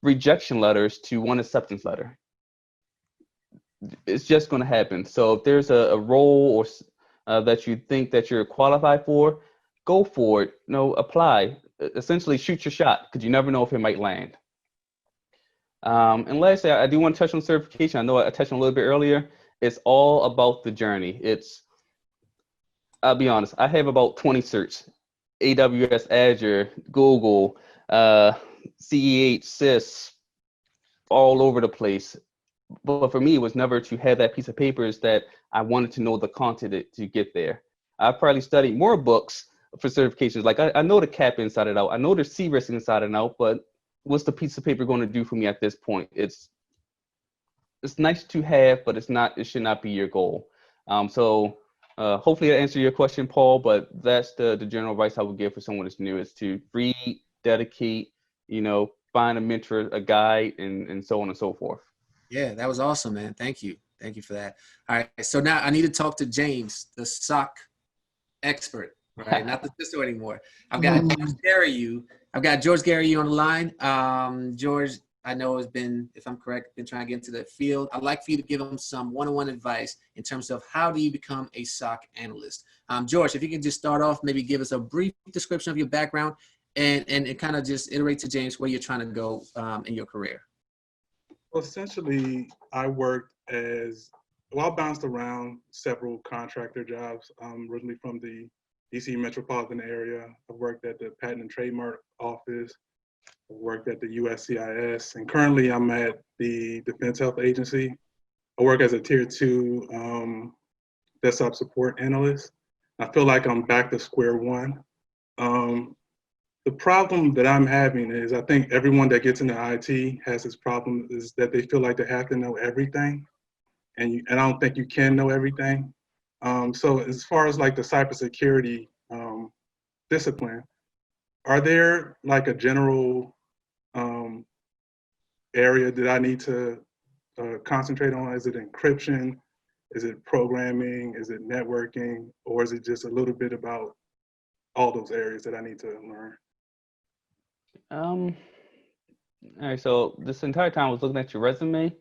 rejection letters to 1 acceptance letter. It's just going to happen. So if there's a role or that you think that you're qualified for, go for it. You know, apply. Essentially, shoot your shot, because you never know if it might land. And lastly, I do want to touch on certification. I know I touched on a little bit earlier. It's all about the journey. I'll be honest, I have about 20 certs. AWS, Azure, Google, CEH, CISSP, all over the place. But for me, it was never to have that piece of paper, is that I wanted to know the content to get there. I probably studied more books for certifications. Like I know the CAP inside and out. I know the CRISP inside and out, but what's the piece of paper going to do for me at this point? It's nice to have, but it should not be your goal. So hopefully that answered your question, Paul, but that's the general advice I would give for someone that's new, is to read, dedicate, you know, find a mentor, a guide, and so on and so forth. Yeah, that was awesome, man. Thank you. Thank you for that. All right, so now I need to talk to James, the SOC expert, right? Not the CISO anymore. I've got George Garriott on the line. George, I know has been, if I'm correct, been trying to get into the field. I'd like for you to give him some one-on-one advice in terms of how do you become a SOC analyst. George, if you can just start off, maybe give us a brief description of your background and kind of just iterate to James where you're trying to go in your career. Well, essentially, I bounced around several contractor jobs. Originally from the DC metropolitan area. I've worked at the Patent and Trademark Office. I've worked at the USCIS, and currently I'm at the Defense Health Agency. I work as a Tier 2 desktop support analyst. I feel like I'm back to square one. the problem that I'm having is I think everyone that gets into IT has this problem is that they feel like they have to know everything, and I don't think you can know everything. So as far as like the cybersecurity discipline, are there like a general area that I need to concentrate on? Is it encryption? Is it programming? Is it networking? Or is it just a little bit about all those areas that I need to learn? All right, so this entire time I was looking at your resume,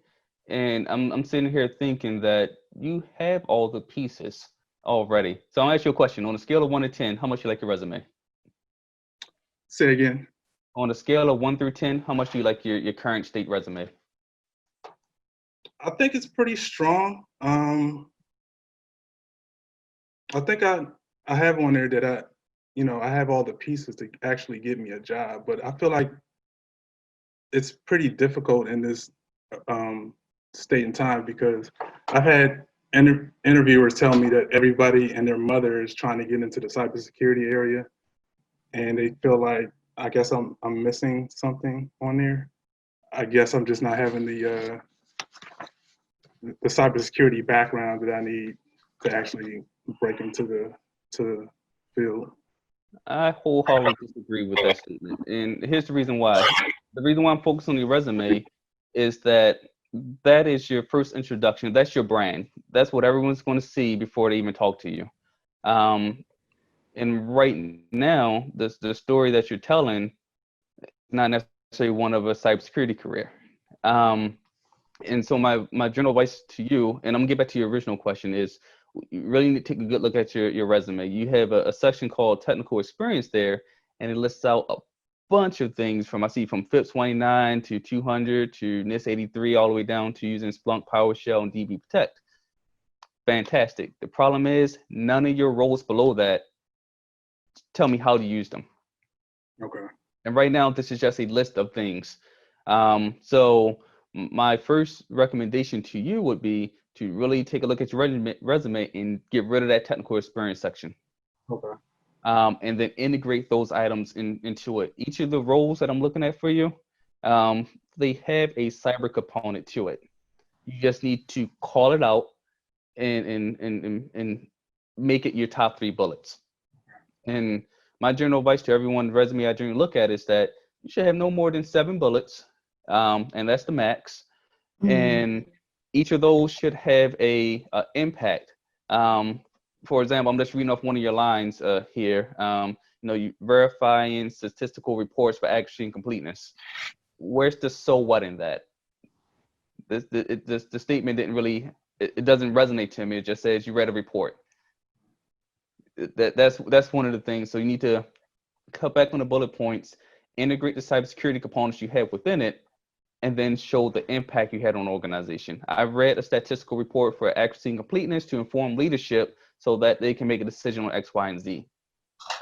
and I'm sitting here thinking that you have all the pieces already. So I'll ask you a question. On a scale of 1 to 10, how much you like your resume? Say again. On a scale of 1 through 10, how much do you like your current state resume? I think it's pretty strong. I think I have on there that I have all the pieces to actually get me a job, but I feel like it's pretty difficult in this state and time because I've had interviewers tell me that everybody and their mother is trying to get into the cybersecurity area, and they feel like I guess I'm missing something on there. I guess I'm just not having the cybersecurity background that I need to actually break into the field. I wholeheartedly disagree with that statement. And here's the reason why. The reason why I'm focused on your resume is that is your first introduction. That's your brand. That's what everyone's going to see before they even talk to you. And right now, the story that you're telling is not necessarily one of a cybersecurity career. And so my general advice to you, and I'm gonna get back to your original question, is you really need to take a good look at your resume. You have a section called technical experience there, and it lists out a bunch of things from FIPS 29 to 200 to NIST 83 all the way down to using Splunk, PowerShell, and DB Protect. Fantastic. The problem is none of your roles below that tell me how to use them. Okay. And right now, this is just a list of things. So my first recommendation to you would be to really take a look at your resume and get rid of that technical experience section. Okay. And then integrate those items into it. Each of the roles that I'm looking at for you, they have a cyber component to it. You just need to call it out and make it your top 3 bullets. And my general advice to everyone, resume I generally look at is that you should have no more than 7 bullets, and that's the max. And each of those should have a impact. For example, I'm just reading off one of your lines here. You verifying statistical reports for accuracy and completeness. Where's the so what in that? The statement didn't really, it doesn't resonate to me. It just says you read a report. That's one of the things. So you need to cut back on the bullet points, integrate the cybersecurity components you have within it, and then show the impact you had on the organization. I've read a statistical report for accuracy and completeness to inform leadership so that they can make a decision on X, Y, and Z.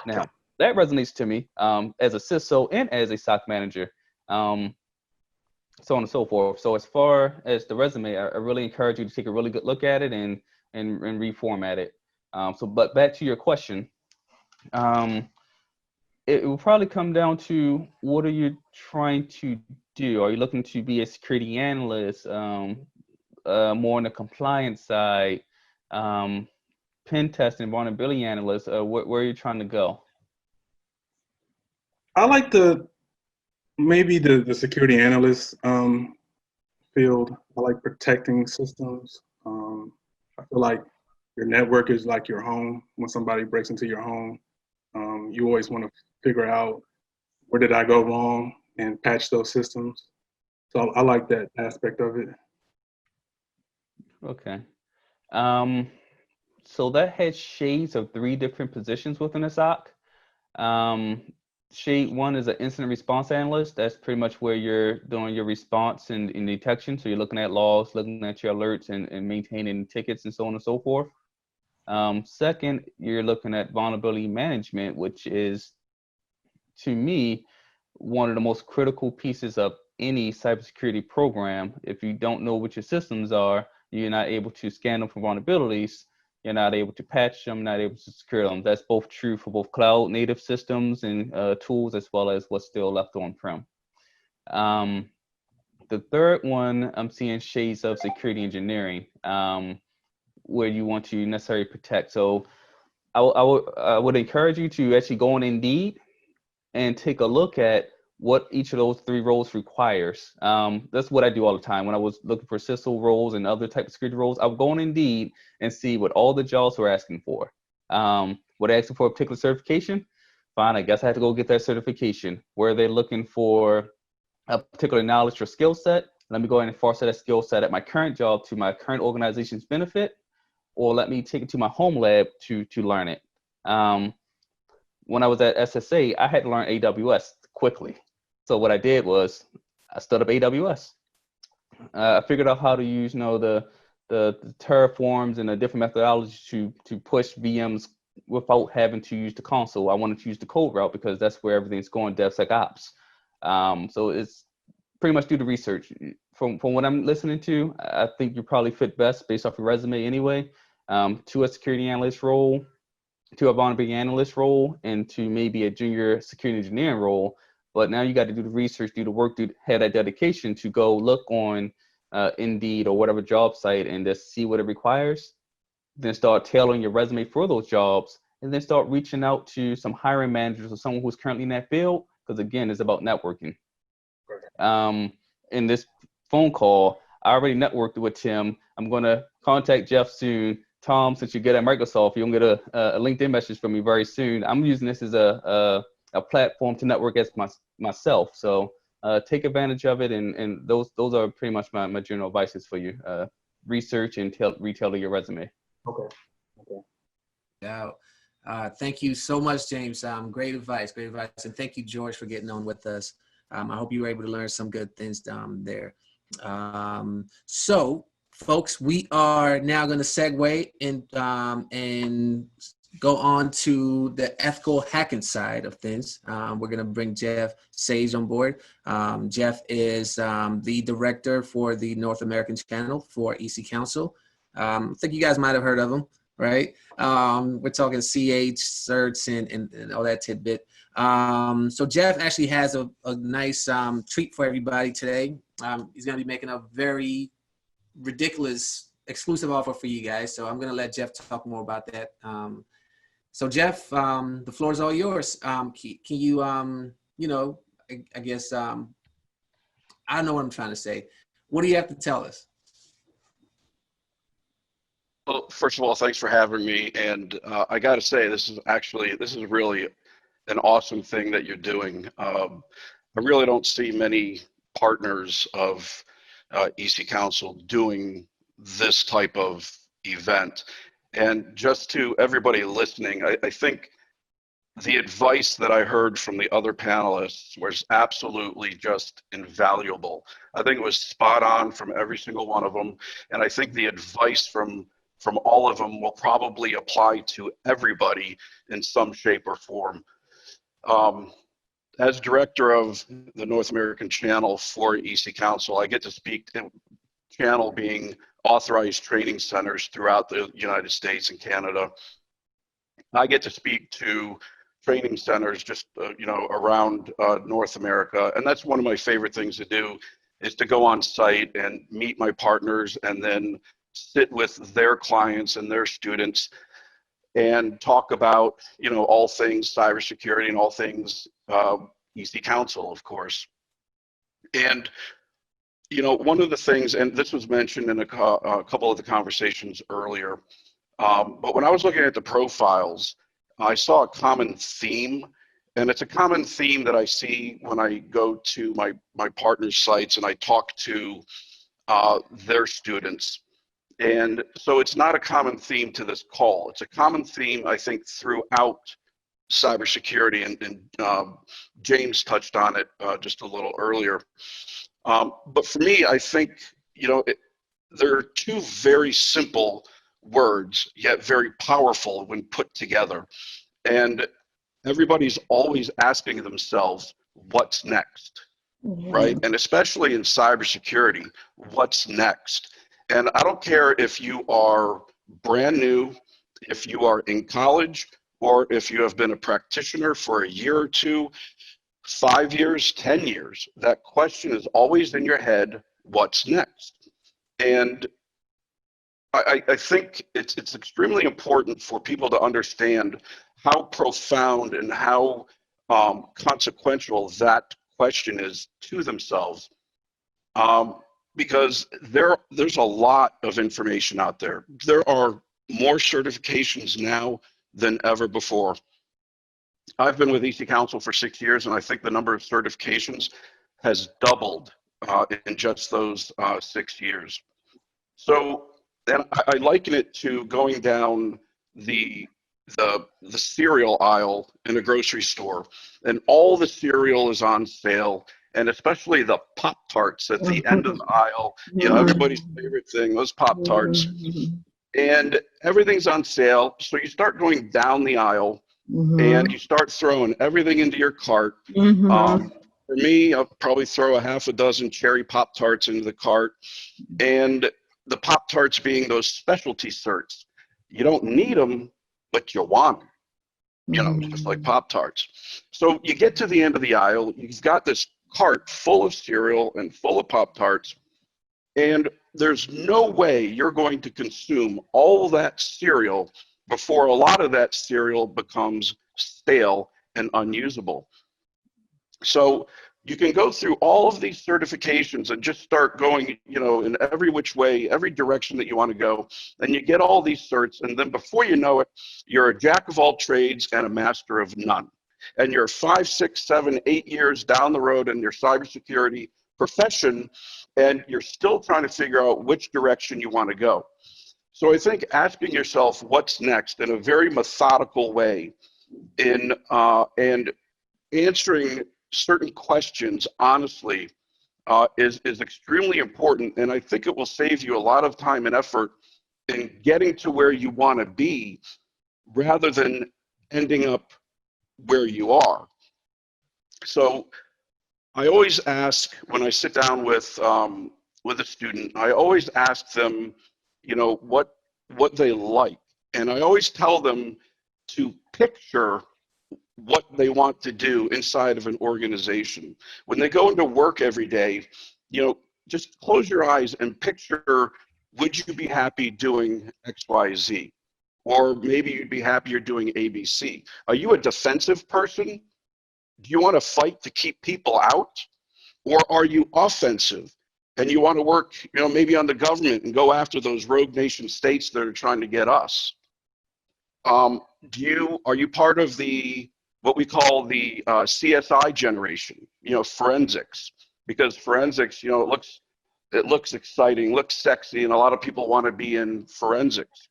Now, that resonates to me as a CISO and as a SOC manager, so on and so forth. So as far as the resume, I really encourage you to take a really good look at it and reformat it. But back to your question, it will probably come down to what are you trying to do? Are you looking to be a security analyst, more on the compliance side, pen testing, vulnerability analyst? Where are you trying to go? I like maybe the security analyst field. I like protecting systems. I feel like your network is like your home. When somebody breaks into your home, you always want to figure out where did I go wrong and patch those systems. So I like that aspect of it. Okay. So that has shades of 3 different positions within a SOC. Shade 1 is an incident response analyst. That's pretty much where you're doing your response and detection. So you're looking at logs, looking at your alerts and maintaining tickets and so on and so forth. Second, you're looking at vulnerability management, which is, to me, one of the most critical pieces of any cybersecurity program. If you don't know what your systems are, you're not able to scan them for vulnerabilities, you're not able to patch them, not able to secure them. That's both true for both cloud native systems and tools, as well as what's still left on-prem. The third one, I'm seeing shades of security engineering, where you want to necessarily protect. So I would encourage you to actually go on Indeed and take a look at what each of those 3 roles requires. That's what I do all the time. When I was looking for CISO roles and other type of security roles, I would go on Indeed and see what all the jobs were asking for. What they're asking for a particular certification? Fine, I guess I have to go get that certification. Where they're looking for a particular knowledge or skill set, let me go ahead and foster that skill set at my current job to my current organization's benefit, or let me take it to my home lab to learn it. When I was at SSA, I had to learn AWS quickly. So what I did was I stood up AWS. I figured out how to use, the Terraforms and the different methodologies to push VMs without having to use the console. I wanted to use the code route because that's where everything's going, DevSecOps. So it's pretty much do the research. From what I'm listening to, I think you probably fit best based off your resume anyway, to a security analyst role, to a vulnerability analyst role, and to maybe a junior security engineering role. But now you got to do the research, do the work, have that dedication to go look on Indeed or whatever job site and just see what it requires. Then start tailoring your resume for those jobs, and then start reaching out to some hiring managers or someone who's currently in that field, because again, it's about networking. In this phone call, I already networked with Tim. I'm going to contact Jeff soon. Tom, since you're good at Microsoft, you'll get a LinkedIn message from me very soon. I'm using this as a platform to network as myself. So take advantage of it, and those are pretty much my general advices for you. Research and retailer your resume. Okay. Yeah. Thank you so much, James. Great advice, and thank you, George, for getting on with us. I hope you were able to learn some good things there. So, folks, we are now going to segue and go on to the ethical hacking side of things. We're going to bring Jeff Sage on board. Jeff is the director for the North American channel for EC Council. I think you guys might have heard of him, right? We're talking CH, certs, and all that tidbit. So Jeff actually has a nice treat for everybody today. He's going to be making a very ridiculous exclusive offer for you guys. So I'm going to let Jeff talk more about that. So Jeff, the floor is all yours. Can you, I guess, I don't know what I'm trying to say. What do you have to tell us? Well, first of all, thanks for having me. And I got to say, this is really an awesome thing that you're doing. I really don't see many partners of EC Council doing this type of event. And just to everybody listening, I think the advice that I heard from the other panelists was absolutely just invaluable. I think it was spot on from every single one of them. And I think the advice from all of them will probably apply to everybody in some shape or form. As director of the North American channel for EC Council, I get to speak to channel being authorized training centers throughout the United States and Canada. I get to speak to training centers just around North America, and that's one of my favorite things to do, is to go on site and meet my partners and then sit with their clients and their students and talk about all things cybersecurity and all things EC Council, of course. And one of the things, and this was mentioned in a couple of the conversations earlier, but when I was looking at the profiles, I saw a common theme, and it's a common theme that I see when I go to my partners' sites and I talk to their students. And so it's not a common theme to this call. It's a common theme, I think, throughout cybersecurity, and James touched on it just a little earlier. But for me, I think, there are two very simple words, yet very powerful when put together. And everybody's always asking themselves, what's next, right? And especially in cybersecurity, what's next? And I don't care if you are brand new, if you are in college or if you have been a practitioner for a year or two, 5 years, 10 years, that question is always in your head, what's next? And I think it's extremely important for people to understand how profound and how consequential that question is to themselves. Because there's a lot of information out there. There are more certifications now than ever before. I've been with EC Council for 6 years, and I think the number of certifications has doubled in just those 6 years. So, and I liken it to going down the cereal aisle in a grocery store, and all the cereal is on sale, and especially the Pop-Tarts at the end of the aisle. You know, everybody's favorite thing, those Pop-Tarts, and everything's on sale. So you start going down the aisle, and you start throwing everything into your cart. For me, I'll probably throw a half a dozen cherry Pop-Tarts into the cart, and the Pop-Tarts being those specialty certs. You don't need them, but you want them, you know, just like Pop-Tarts. So you get to the end of the aisle, you've got this cart full of cereal and full of Pop-Tarts, and there's no way you're going to consume all that cereal before a lot of that cereal becomes stale and unusable. So you can go through all of these certifications and just start going, you know, in every which way, every direction that you want to go, and you get all these certs, and then before you know it, you're a jack of all trades and a master of none. And you're 5, 6, 7, 8 years down the road in your cybersecurity profession, and you're still trying to figure out which direction you want to go. So I think asking yourself what's next in a very methodical way, and answering certain questions honestly is extremely important, and I think it will save you a lot of time and effort in getting to where you want to be rather than ending up where you are. So I always ask, when I sit down with a student, I always ask them, you know, what they like, and I always tell them to picture what they want to do inside of an organization. When they go into work every day, you know, just close your eyes and picture, would you be happy doing X, Y, Z? Or maybe you'd be happier doing ABC. Are you a defensive person? Do you want to fight to keep people out? Or are you offensive and you want to work, you know, maybe on the government and go after those rogue nation states that are trying to get us? Are you part of what we call the CSI generation, you know, forensics? Because forensics, you know, it looks exciting, looks sexy, and a lot of people want to be in forensics.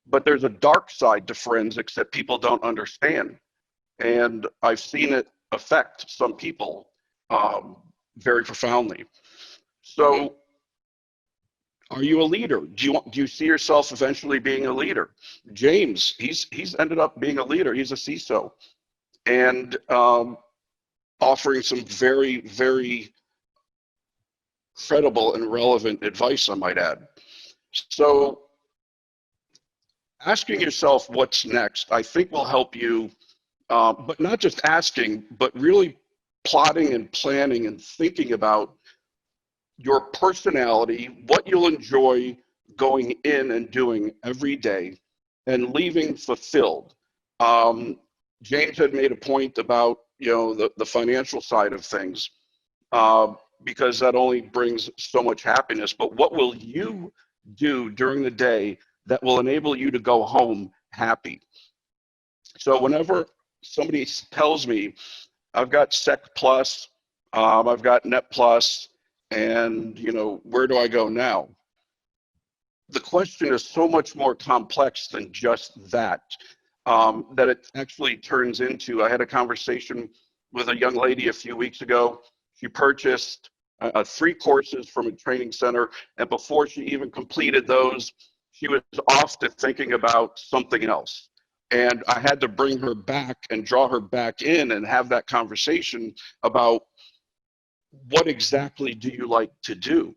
But there's a dark side to forensics that people don't understand, and I've seen it affect some people very profoundly. So, are you a leader? Do you see yourself eventually being a leader? James, he's ended up being a leader. He's a CISO, and offering some very, very credible and relevant advice, I might add. So asking yourself what's next, I think will help you, but not just asking, but really plotting and planning and thinking about your personality, what you'll enjoy going in and doing every day, and leaving fulfilled. James had made a point about, you know, the financial side of things, because that only brings so much happiness. But what will you do during the day that will enable you to go home happy? So whenever somebody tells me, I've got Sec Plus, I've got Net Plus, and, you know, where do I go now? The question is so much more complex than just that, that it actually turns into, I had a conversation with a young lady a few weeks ago. She purchased 3 courses from a training center, and before she even completed those, she was off to thinking about something else. And I had to bring her back and draw her back in and have that conversation about what exactly do you like to do?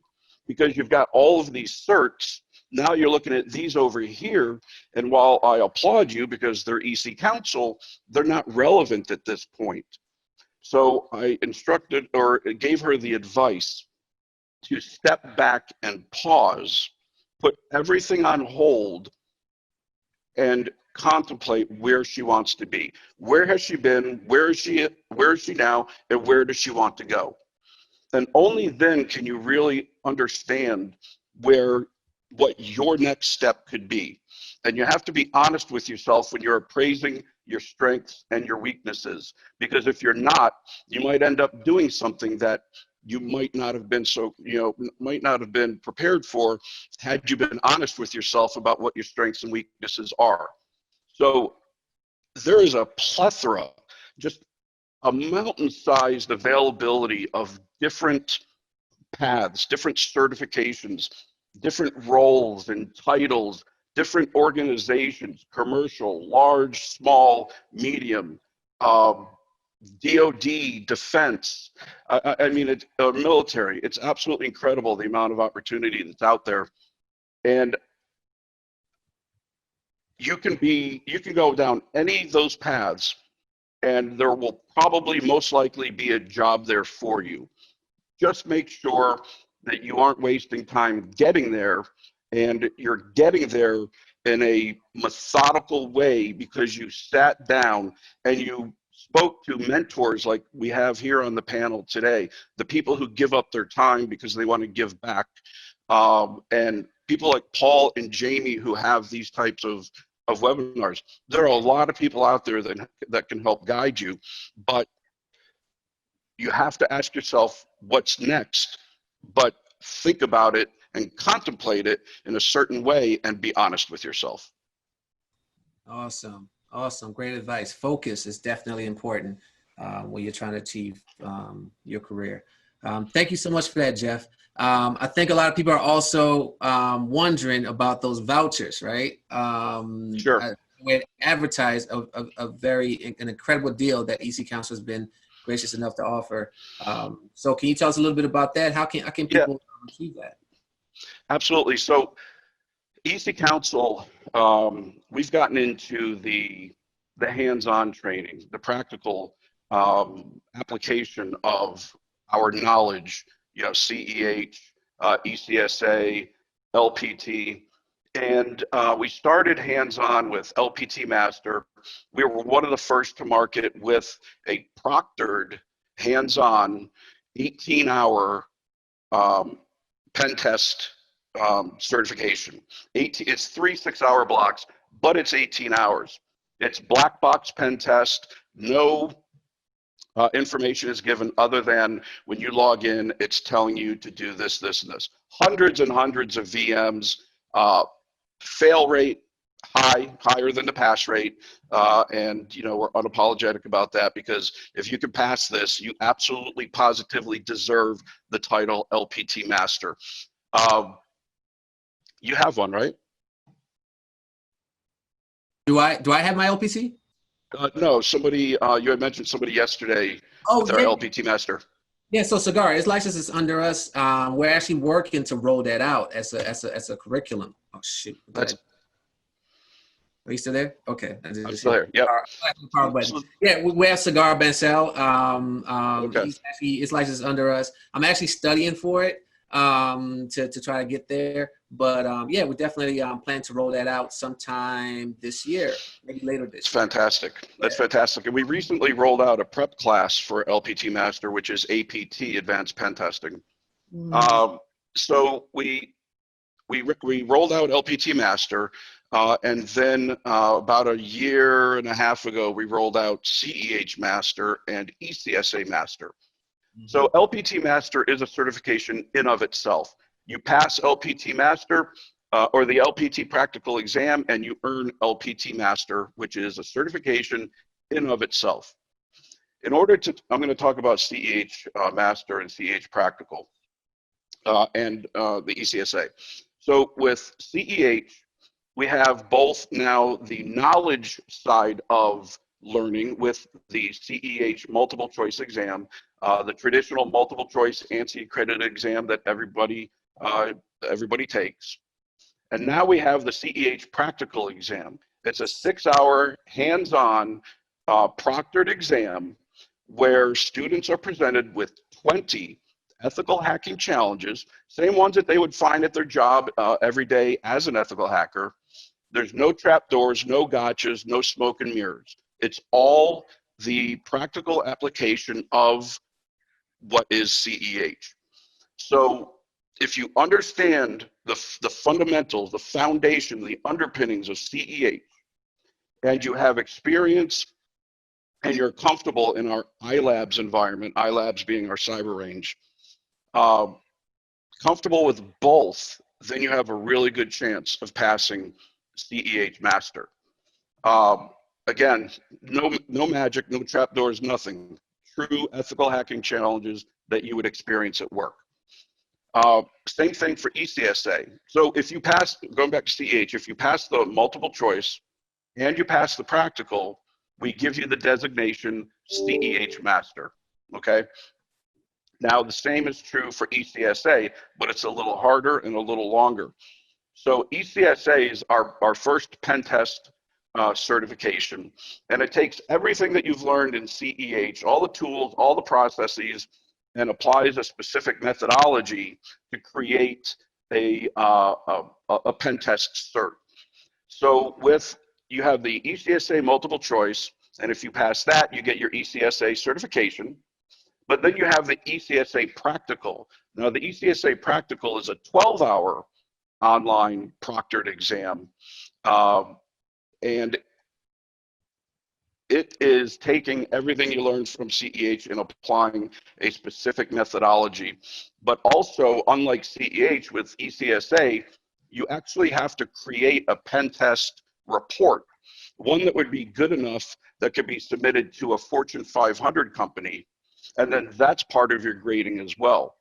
Because you've got all of these certs, Now you're looking at these over here, and while I applaud you because they're EC counsel, they're not relevant at this point. So I instructed or gave her the advice to step back and pause, put everything on hold, and contemplate where she wants to be. Where has she been? Where is she now? And where does she want to go? And only then can you really understand what your next step could be. And you have to be honest with yourself when you're appraising your strengths and your weaknesses. Because if you're not, you might end up doing something that you might not have been might not have been prepared for had you been honest with yourself about what your strengths and weaknesses are. So there is a plethora, just a mountain-sized availability of different paths, different certifications, different roles and titles, different organizations, commercial, large, small, medium, DOD, defense, I mean, it's military. It's absolutely incredible the amount of opportunity that's out there. And you can go down any of those paths, and there will probably most likely be a job there for you. Just make sure that you aren't wasting time getting there, and you're getting there in a methodical way because you sat down and you spoke to mentors like we have here on the panel today, the people who give up their time because they want to give back, and people like Paul and Jamie who have these types of webinars. There are a lot of people out there that can help guide you, but you have to ask yourself what's next, but think about it and contemplate it in a certain way and be honest with yourself. Awesome. Awesome. Great advice. Focus is definitely important when you're trying to achieve your career. Thank you so much for that, Jeff. I think a lot of people are also wondering about those vouchers, right? Sure. We advertised an incredible deal that EC Council has been gracious enough to offer. So can you tell us a little bit about that? How can people achieve that? Absolutely. So EC Council, we've gotten into the hands-on training, the practical application of our knowledge, CEH, ECSA, LPT, and we started hands-on with LPT Master. We were one of the first to market with a proctored, hands-on, 18-hour pen test certification. It's 3 6-hour blocks, but it's 18 hours. It's black box pen test. No information is given other than when you log in, it's telling you to do this, this, and this. Hundreds and hundreds of VMs. Fail rate higher than the pass rate, and we're unapologetic about that, because if you can pass this, you absolutely positively deserve the title LPT Master. You have one, right? Do I have my LPT? No, somebody, you had mentioned somebody yesterday with their LPT Master. Yeah, so Cigar, his license is under us. We're actually working to roll that out as a curriculum. Oh shoot! Are you still there? Okay, I'm still here. Yep. Yeah, we have Cigar Bancel. Okay. His license is under us. I'm actually studying for it to try to get there. But yeah, we definitely plan to roll that out sometime this year, maybe later this year. Fantastic. That's fantastic. And we recently rolled out a prep class for LPT Master, which is APT, Advanced Pen Testing. So we rolled out LPT Master, and then about a year and a half ago, we rolled out CEH Master and ECSA Master. So LPT Master is a certification in of itself. You pass LPT Master or the LPT practical exam, and you earn LPT Master, which is a certification in of itself. In order to, I'm going to talk about CEH Master and CEH Practical and the ECSA. So with CEH, we have both now the knowledge side of learning with the CEH multiple choice exam, the traditional multiple choice ANSI accredited exam that everybody takes. And now we have the CEH practical exam. It's a 6-hour hands-on proctored exam where students are presented with 20 ethical hacking challenges, same ones that they would find at their job every day as an ethical hacker. There's no trapdoors, no gotchas, no smoke and mirrors. It's all the practical application of what is CEH. So if you understand the fundamentals, the foundation, the underpinnings of CEH, and you have experience and you're comfortable in our iLabs environment, iLabs being our cyber range, comfortable with both, then you have a really good chance of passing CEH Master. Again, no magic, no trapdoors, nothing. True ethical hacking challenges that you would experience at work. Same thing for ECSA. So if you pass, going back to CEH, if you pass the multiple choice and you pass the practical, we give you the designation CEH Master, okay? Now the same is true for ECSA, but it's a little harder and a little longer. So ECSA is our first pen test certification, and it takes everything that you've learned in CEH, all the tools, all the processes, and applies a specific methodology to create a pen test cert. So you have the ECSA multiple choice, and if you pass that, you get your ECSA certification. But then you have the ECSA practical. Now the ECSA practical is a 12-hour online proctored exam. And it is taking everything you learned from CEH and applying a specific methodology. But also, unlike CEH with ECSA, you actually have to create a pen test report, one that would be good enough that could be submitted to a Fortune 500 company. And then that's part of your grading as well.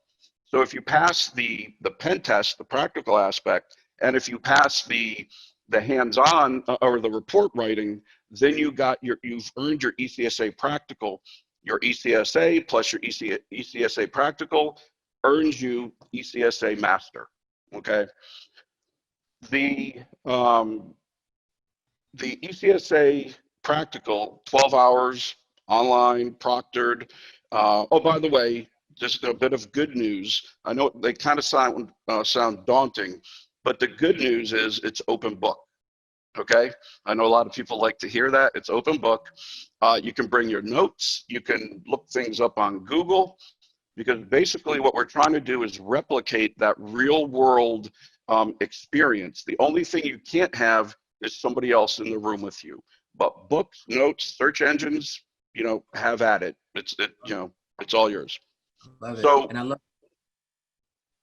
So if you pass the pen test, the practical aspect, and if you pass the hands-on or the report writing, then you've earned your ECSA practical. Your ECSA plus your ECSA practical earns you ECSA master. Okay. The ECSA practical, 12 hours online, proctored. Oh, by the way, just a bit of good news. I know they kind of sound daunting, but the good news is it's open book. Okay, I know a lot of people like to hear that. It's open book. You can bring your notes. You can look things up on Google, because basically what we're trying to do is replicate that real world experience. The only thing you can't have is somebody else in the room with you. But books, notes, search engines, have at it. It's all yours. Love it. So, and I love.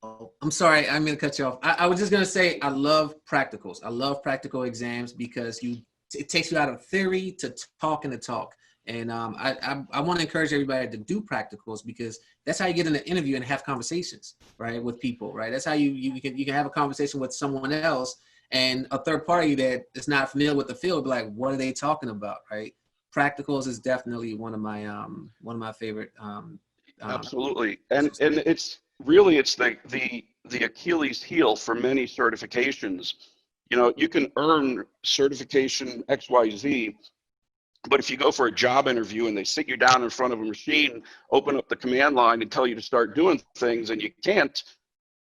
Oh, I'm sorry, I'm gonna cut you off. I was just gonna say I love practicals. I love practical exams because it takes you out of theory to talking the talk. And I want to encourage everybody to do practicals, because that's how you get in an interview and have conversations, right, with people, right? That's how you can have a conversation with someone else, and a third party that is not familiar with the field, be like, what are they talking about, right? Practicals is definitely one of my favorite. Absolutely, and it's really the Achilles heel for many certifications. You can earn certification XYZ, but if you go for a job interview and they sit you down in front of a machine, open up the command line and tell you to start doing things, and you can't,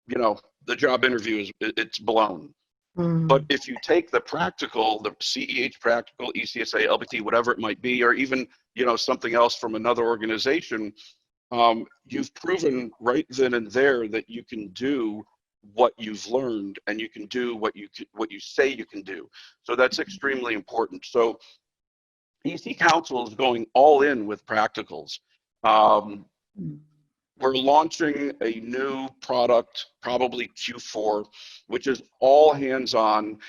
the job interview it's blown. But if you take the practical, the CEH practical, ECSA, LPT, whatever it might be, or even, something else from another organization, you've proven right then and there that you can do what you've learned, and you can do what you say you can do. So that's extremely important. So EC Council is going all in with practicals. We're launching a new product, probably Q4, which is all hands-on.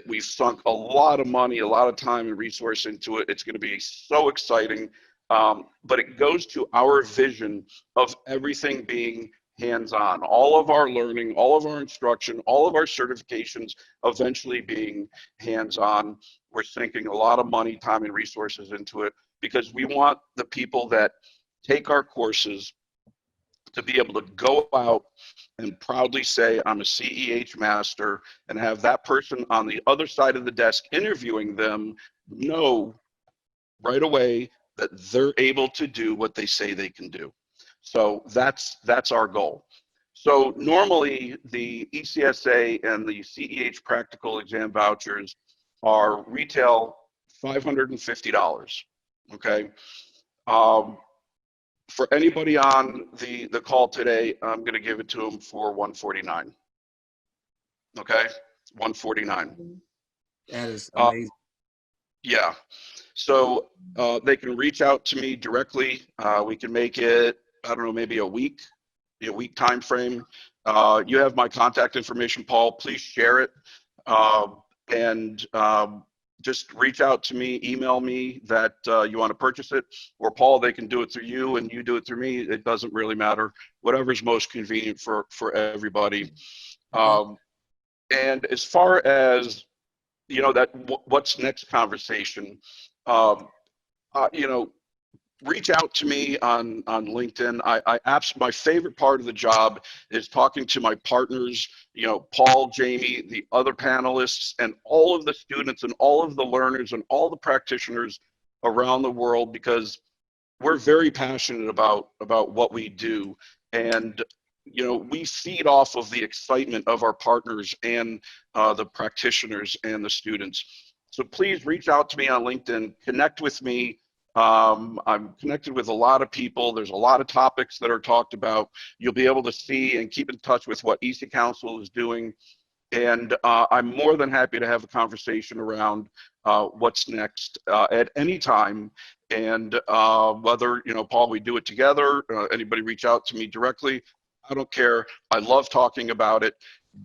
We've sunk a lot of money, a lot of time and resource into it. It's going to be so exciting. But it goes to our vision of everything being hands-on. All of our learning, all of our instruction, all of our certifications eventually being hands-on. We're sinking a lot of money, time, and resources into it, because we want the people that take our courses to be able to go out and proudly say, I'm a CEH master, and have that person on the other side of the desk interviewing them know right away that they're able to do what they say they can do. So that's our goal. So normally the ECSA and the CEH practical exam vouchers are retail $550, okay? For anybody on the call today, I'm gonna give it to them for $149, okay? $149. That is amazing. Yeah, so they can reach out to me directly. We can make it, I don't know, maybe a week time frame. You have my contact information, Paul. Please share it, and just reach out to me, email me that you want to purchase it, or Paul, they can do it through you and you do it through me. It doesn't really matter. Whatever's most convenient for everybody. And as far as that what's next conversation, reach out to me on LinkedIn. My favorite part of the job is talking to my partners, Paul, Jamie, the other panelists, and all of the students and all of the learners and all the practitioners around the world, because we're very passionate about what we do. And we feed off of the excitement of our partners and the practitioners and the students. So please reach out to me on LinkedIn, connect with me. I'm connected with a lot of people. There's a lot of topics that are talked about. You'll be able to see and keep in touch with what EC Council is doing. And I'm more than happy to have a conversation around what's next at any time. And whether, Paul, we do it together, anybody reach out to me directly, I don't care. I love talking about it,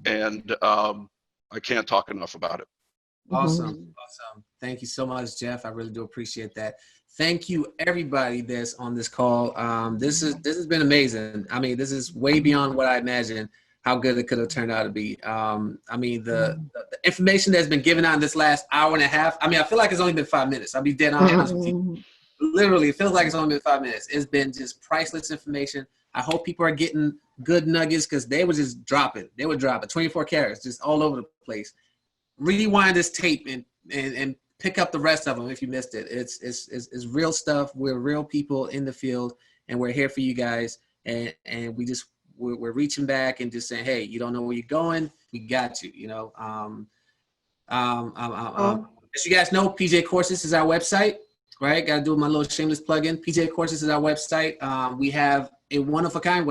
and I can't talk enough about it. Awesome. Awesome. Thank you so much, Jeff. I really do appreciate that. Thank you, everybody that's on this call. This has been amazing. I mean, this is way beyond what I imagined how good it could have turned out to be. I mean, the information that's been given out in this last hour and a half, I mean, I feel like it's only been 5 minutes. I'll be dead honest with you. Literally, it feels like it's only been 5 minutes. It's been just priceless information. I hope people are getting good nuggets, because they were just dropping. They were dropping 24 carats just all over the place. Rewind this tape and pick up the rest of them if you missed it. It's real stuff. We're real people in the field, and we're here for you guys. And we're reaching back and just saying, hey, you don't know where you're going, we got you. As you guys know, PJ Courses is our website, right? Got to do my little shameless plug-in. PJ Courses is our website. We have a one of a kind.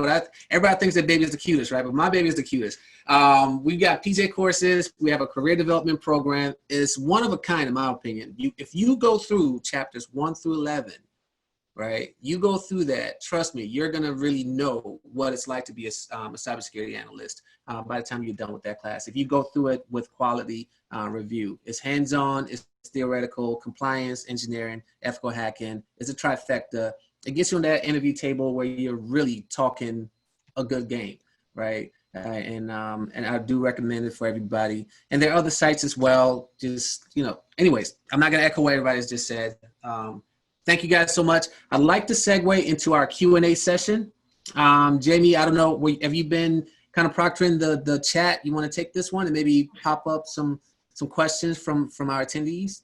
Everybody thinks that baby is the cutest, right? But my baby is the cutest. We've got PJ Courses. We have a career development program. It's one of a kind, in my opinion. If you go through chapters 1 through 11, right? You go through that, trust me, you're gonna really know what it's like to be a cybersecurity analyst by the time you're done with that class. If you go through it with quality review, it's hands-on, it's theoretical, compliance, engineering, ethical hacking. It's a trifecta. It gets you on that interview table where you're really talking a good game, right? And I do recommend it for everybody. And there are other sites as well. Just, anyways, I'm not gonna echo what everybody's just said. Thank you guys so much. I'd like to segue into our Q&A session. Jamie, I don't know, have you been kind of proctoring the chat? You want to take this one and maybe pop up some questions from our attendees?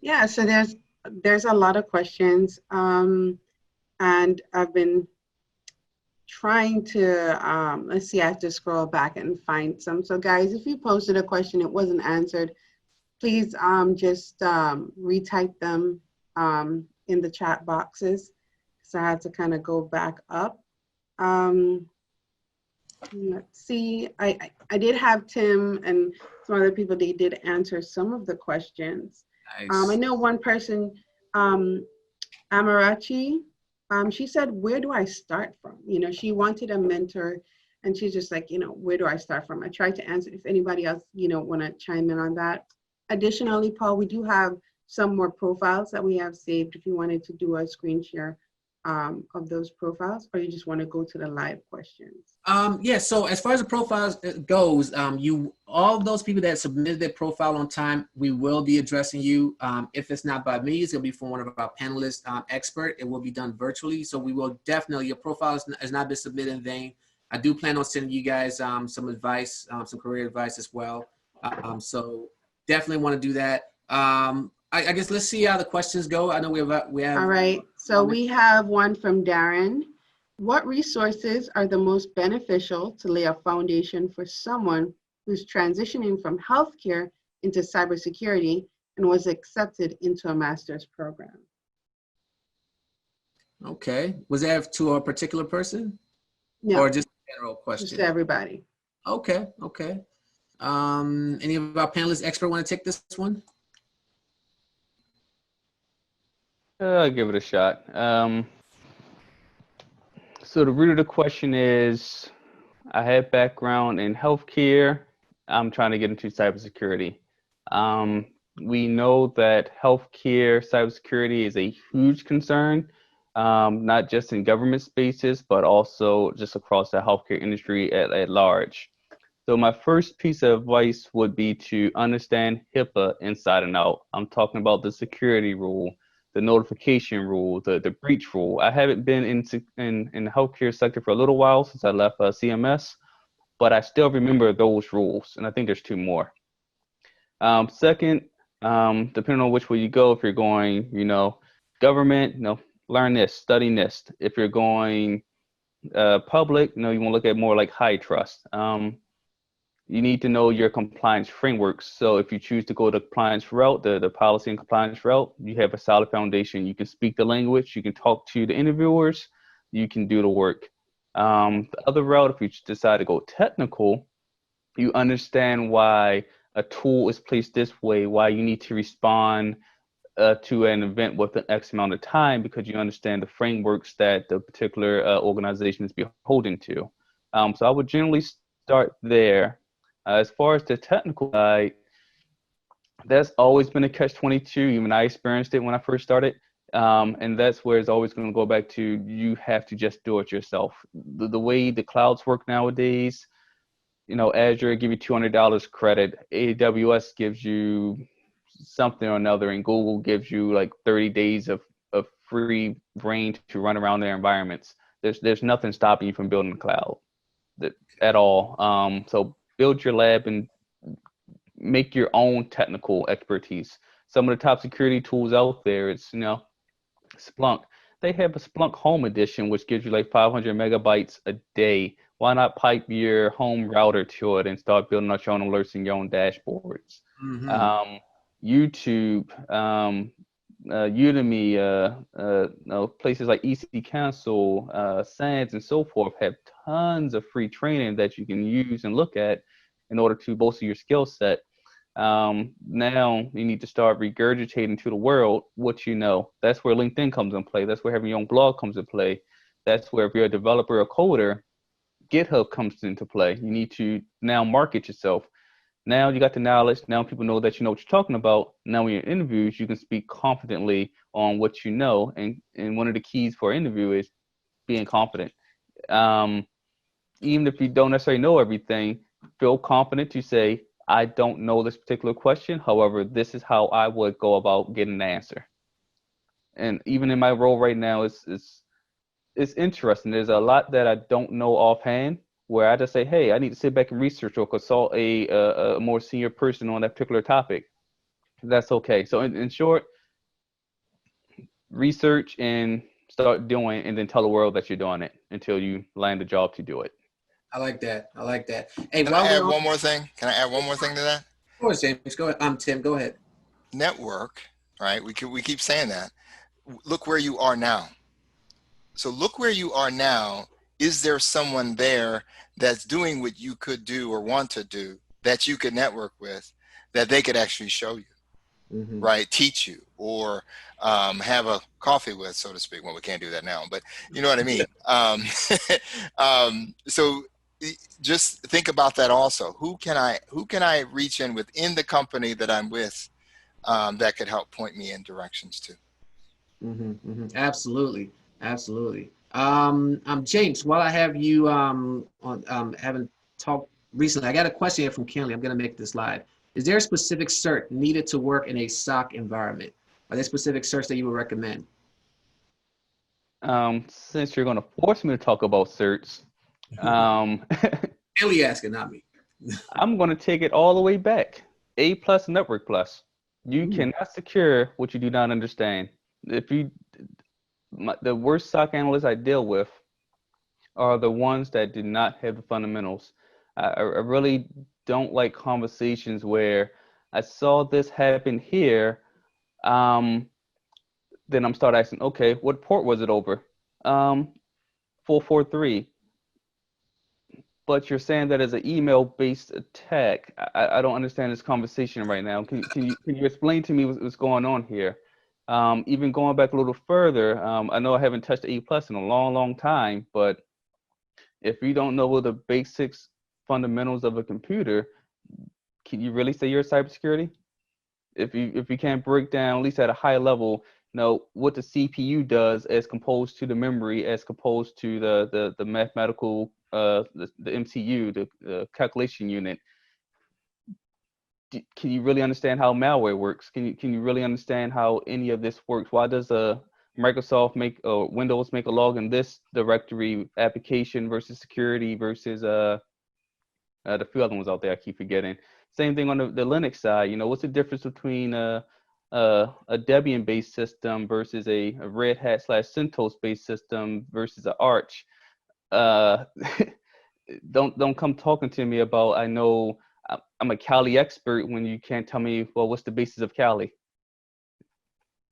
Yeah, so there's a lot of questions, and I've been trying to, let's see, I have to scroll back and find some. So guys, if you posted a question, it wasn't answered, please just retype them in the chat boxes. So I had to kind of go back up. Let's see, I did have Tim and some other people, they did answer some of the questions. Nice. I know one person, Amarachi, she said, where do I start from? She wanted a mentor, and she's just like, where do I start from? I tried to answer. If anybody else, want to chime in on that. Additionally, Paul, we do have some more profiles that we have saved if you wanted to do a screen share of those profiles, or you just want to go to the live questions? Yeah, so as far as the profiles goes, all of those people that submitted their profile on time, we will be addressing you. If it's not by me, it's gonna be from one of our panelist expert. It will be done virtually. So we will definitely, your profile has not been submitted in vain. I do plan on sending you guys some advice, some career advice as well. So definitely want to do that. I guess let's see how the questions go. I know we have. All right, so we have one from Darren. What resources are the most beneficial to lay a foundation for someone who's transitioning from healthcare into cybersecurity and was accepted into a master's program? Okay, was that to a particular person? No, Or just a general question? just everybody. Okay, okay. Any of our panelists expert want to take this one? I'll give it a shot. So the root of the question is, I have background in healthcare. I'm trying to get into cybersecurity. We know that healthcare cybersecurity is a huge concern, not just in government spaces, but also just across the healthcare industry at large. So my first piece of advice would be to understand HIPAA inside and out. I'm talking about the security rule, the notification rule, the breach rule. I haven't been in the healthcare sector for a little while since I left CMS, but I still remember those rules, and I think there's two more. Second, depending on which way you go, if you're going, government, learn this, study NIST. If you're going public, you want to look at more like high trust. You need to know your compliance frameworks. So if you choose to go the compliance route, the policy and compliance route, you have a solid foundation. You can speak the language, you can talk to the interviewers, you can do the work. The other route, if you decide to go technical, you understand why a tool is placed this way, why you need to respond to an event with an X amount of time, because you understand the frameworks that the particular organization is beholden to. So I would generally start there. As far as the technical side, that's always been a catch-22. Even I experienced it when I first started. And that's where it's always going to go back to, you have to just do it yourself. The way the clouds work nowadays, Azure give you $200 credit, AWS gives you something or another, and Google gives you like 30 days of free reign to run around their environments. There's nothing stopping you from building the cloud at all. So build your lab and make your own technical expertise. Some of the top security tools out there, it's, Splunk. They have a Splunk Home Edition, which gives you like 500 megabytes a day. Why not pipe your home router to it and start building out your own alerts and your own dashboards? Mm-hmm. YouTube, Udemy, places like EC Council, SANS, and so forth have tons of free training that you can use and look at in order to bolster your skill set. Now you need to start regurgitating to the world what you know. That's where LinkedIn comes in play. That's where having your own blog comes into play. That's where, if you're a developer or coder, GitHub comes into play. You need to now market yourself. Now you got the knowledge. Now people know that you know what you're talking about. Now in your interviews, you can speak confidently on what you know. And one of the keys for an interview is being confident. Even if you don't necessarily know everything, feel confident to say, I don't know this particular question. However, this is how I would go about getting an answer. And even in my role right now, it's interesting. There's a lot that I don't know offhand, where I just say, hey, I need to sit back and research or consult a more senior person on that particular topic. That's okay. So in short, research and start doing, and then tell the world that you're doing it until you land a job to do it. I like that. I like that. Hey, Can I add one more thing? Can I add one more thing to that? Of course, James. Go ahead. Tim, go ahead. Network, right? We keep saying that. Look where you are now. So look where you are now. Is there someone there that's doing what you could do or want to do that you could network with, that they could actually show you, mm-hmm. right? Teach you, or have a coffee with, so to speak. Well, we can't do that now, but you know what I mean? So just think about that also. Who can I reach in within the company that I'm with that could help point me in directions to? Mm-hmm, mm-hmm. Absolutely. Absolutely. James, while I have you haven't talked recently, I got a question here from Kenley. I'm going to make this live. Is there a specific cert needed to work in a SOC environment? Are there specific certs that you would recommend? Since you're going to force me to talk about certs, Kenley asking, not me. I'm going to take it all the way back. A+ Network Plus. You cannot secure what you do not understand. The worst SOC analysts I deal with are the ones that do not have the fundamentals. I really don't like conversations where I saw this happen here. Then I'm start asking, okay, what port was it over? 443. But you're saying that as an email-based attack. I don't understand this conversation right now. Can you explain to me what's going on here? Even going back a little further, I know I haven't touched A+ in a long time, but if you don't know the basics fundamentals of a computer, can you really say you're a cybersecurity? If you can't break down, at least at a high level, what the CPU does as composed to the memory, as composed to the mathematical, the MCU, the calculation unit. Can you really understand how malware works? Can you really understand how any of this works? Why does Microsoft make or Windows make a log in this directory application versus security versus the few other ones out there I keep forgetting? Same thing on the Linux side. What's the difference between a Debian-based system versus a Red Hat / CentOS-based system versus an Arch? Don't come talking to me about I know I'm a Kali expert when you can't tell me, well, what's the basis of Kali?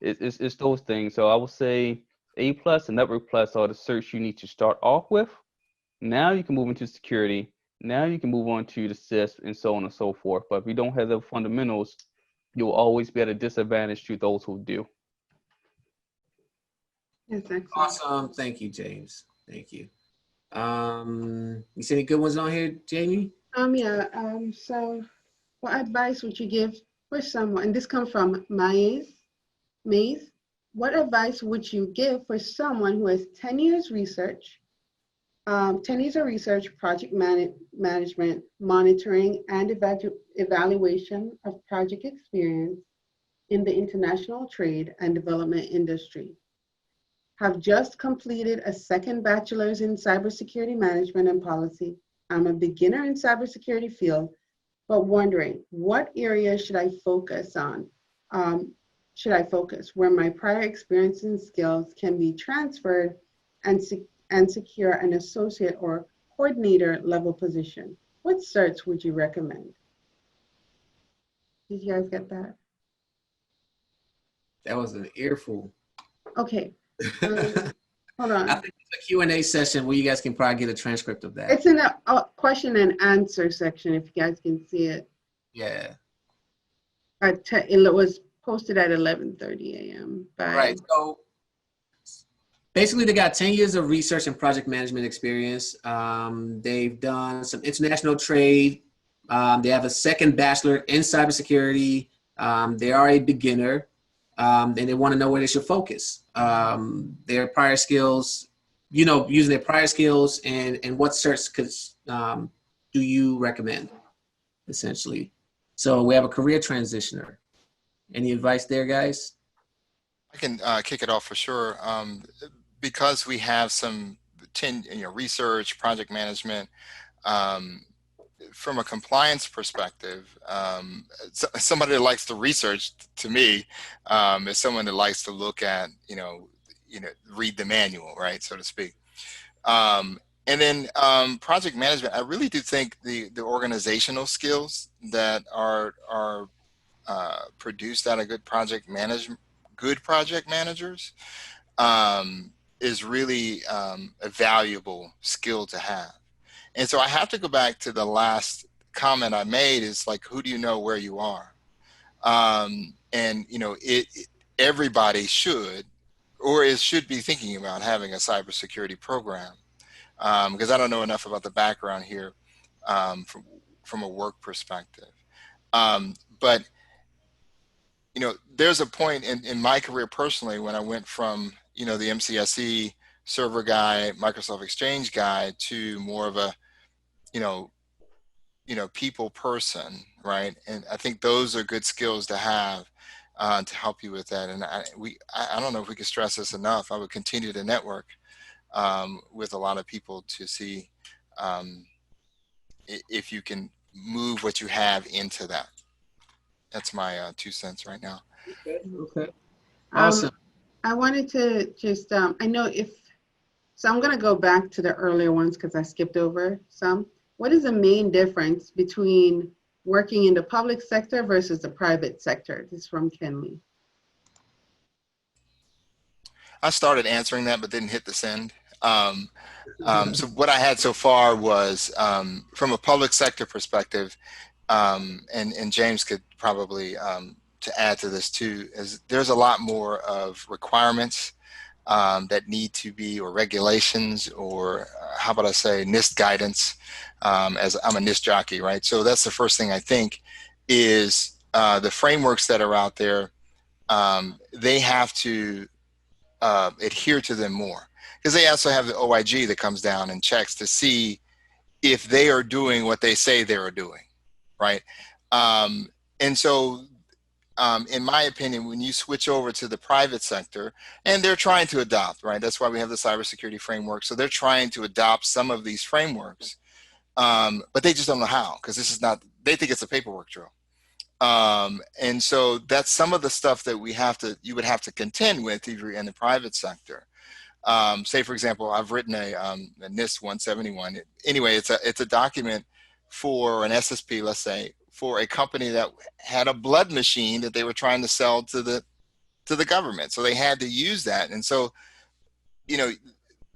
It's those things. So I will say A+ and Network Plus are the certs you need to start off with. Now you can move into security. Now you can move on to the CISSP and so on and so forth. But if you don't have the fundamentals, you'll always be at a disadvantage to those who do. Yes, excellent. Awesome. Thank you, James. Thank you. You see any good ones on here, Jamie? So what advice would you give for someone, and this comes from Maze, what advice would you give for someone who has 10 years research, 10 years of research, project management, monitoring, and evaluation of project experience in the international trade and development industry? Have just completed a second bachelor's in cybersecurity management and policy. I'm a beginner in cybersecurity field, but wondering what areas should I focus on? Where my prior experience and skills can be transferred and secure an associate or coordinator level position? What certs would you recommend? Did you guys get that? That was an earful. Okay. Hold on. I think it's a Q&A session where you guys can probably get a transcript of that. It's in a question and answer section, if you guys can see it. Yeah. It was posted at 11:30 a.m. Right. So basically, they got 10 years of research and project management experience. They've done some international trade. They have a second bachelor in cybersecurity. They are a beginner. And they want to know where they should focus. Their prior skills, using their prior skills, and what certs do you recommend, essentially? So we have a career transitioner. Any advice there, guys? I can kick it off for sure. Because we have some research, project management, from a compliance perspective, somebody that likes to research, to me, is someone that likes to look at, read the manual, right, so to speak. And then project management, I really do think the organizational skills that are produced out of good project managers is really a valuable skill to have. And so I have to go back to the last comment I made, is like, who do you know where you are? Everybody should be thinking about having a cybersecurity program, because I don't know enough about the background here from a work perspective. But there's a point in my career personally when I went from the MCSE server guy, Microsoft Exchange guy, to more of a, you know, people person, right? And I think those are good skills to have to help you with that. And I don't know if we could stress this enough. I would continue to network with a lot of people to see if you can move what you have into that. That's my 2 cents right now. Okay. Awesome. I wanted to just, I know so I'm going to go back to the earlier ones because I skipped over some. What is the main difference between working in the public sector versus the private sector? This is from Kenley. I started answering that, but didn't hit the send. So what I had so far was from a public sector perspective, and James could probably to add to this too, is there's a lot more of requirements that need to be, or regulations, or how about I say NIST guidance, as I'm a NIST jockey, right? So that's the first thing I think is the frameworks that are out there, they have to adhere to them more, because they also have the OIG that comes down and checks to see if they are doing what they say they are doing, right? And so in my opinion, when you switch over to the private sector, and they're trying to adopt, right? That's why we have the cybersecurity framework. So they're trying to adopt some of these frameworks, but they just don't know how, because this is not, they think it's a paperwork drill. And so that's some of the stuff that you would have to contend with if you're in the private sector. Say, for example, I've written a NIST 171. Anyway, it's a document for an SSP, let's say, for a company that had a blood machine that they were trying to sell to the government. So they had to use that. And so,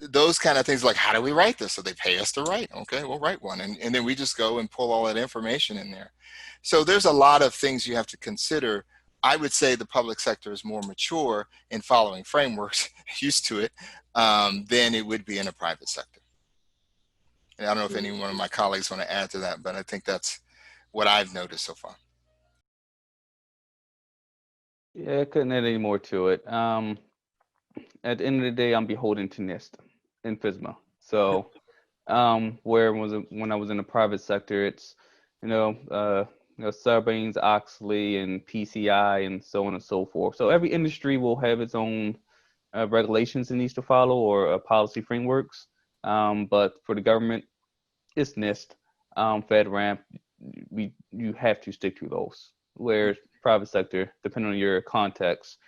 those kind of things, like, how do we write this? So they pay us to write. Okay, we'll write one. And then we just go and pull all that information in there. So there's a lot of things you have to consider. I would say the public sector is more mature in following frameworks, used to it, than it would be in a private sector. And I don't know if any one of my colleagues want to add to that, but I think that's what I've noticed so far. Yeah, I couldn't add any more to it. At the end of the day, I'm beholden to NIST and FSMA. So when I was in the private sector, it's Sarbanes-Oxley and PCI and so on and so forth. So every industry will have its own regulations it needs to follow, or policy frameworks. But for the government, it's NIST, FedRAMP. You have to stick to those. Whereas private sector, depending on your context,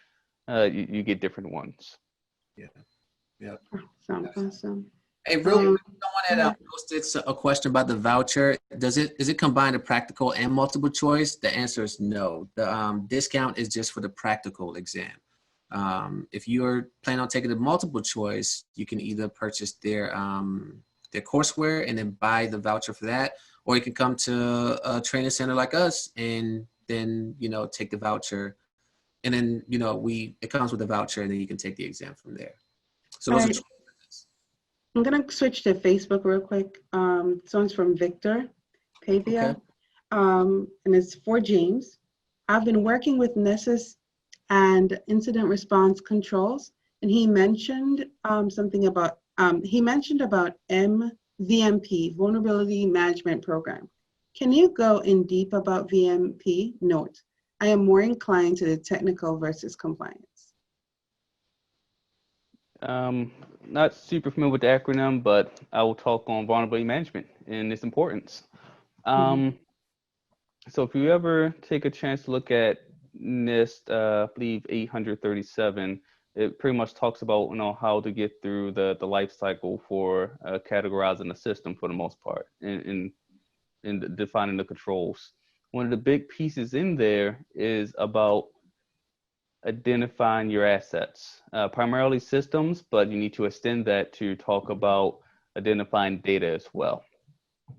you get different ones. Yeah. Awesome. Hey, real quick, someone had posted a question about the voucher. Is it combined a practical and multiple choice? The answer is no. The discount is just for the practical exam. If you're planning on taking the multiple choice, you can either purchase their courseware and then buy the voucher for that, or you can come to a training center like us and then take the voucher, and then it comes with the voucher, and then you can take the exam from there. So those are I'm going to switch to Facebook real quick. This one's from Victor Pavia, okay. And it's for James. I've been working with Nessus and incident response controls, and he mentioned something about, VMP, Vulnerability Management Program. Can you go in deep about VMP? Note, I am more inclined to the technical versus compliance. Not super familiar with the acronym, but I will talk on vulnerability management and its importance. So if you ever take a chance to look at NIST, I believe 837, it pretty much talks about how to get through the life cycle for categorizing the system for the most part, and defining the controls. One of the big pieces in there is about identifying your assets, primarily systems, but you need to extend that to talk about identifying data as well.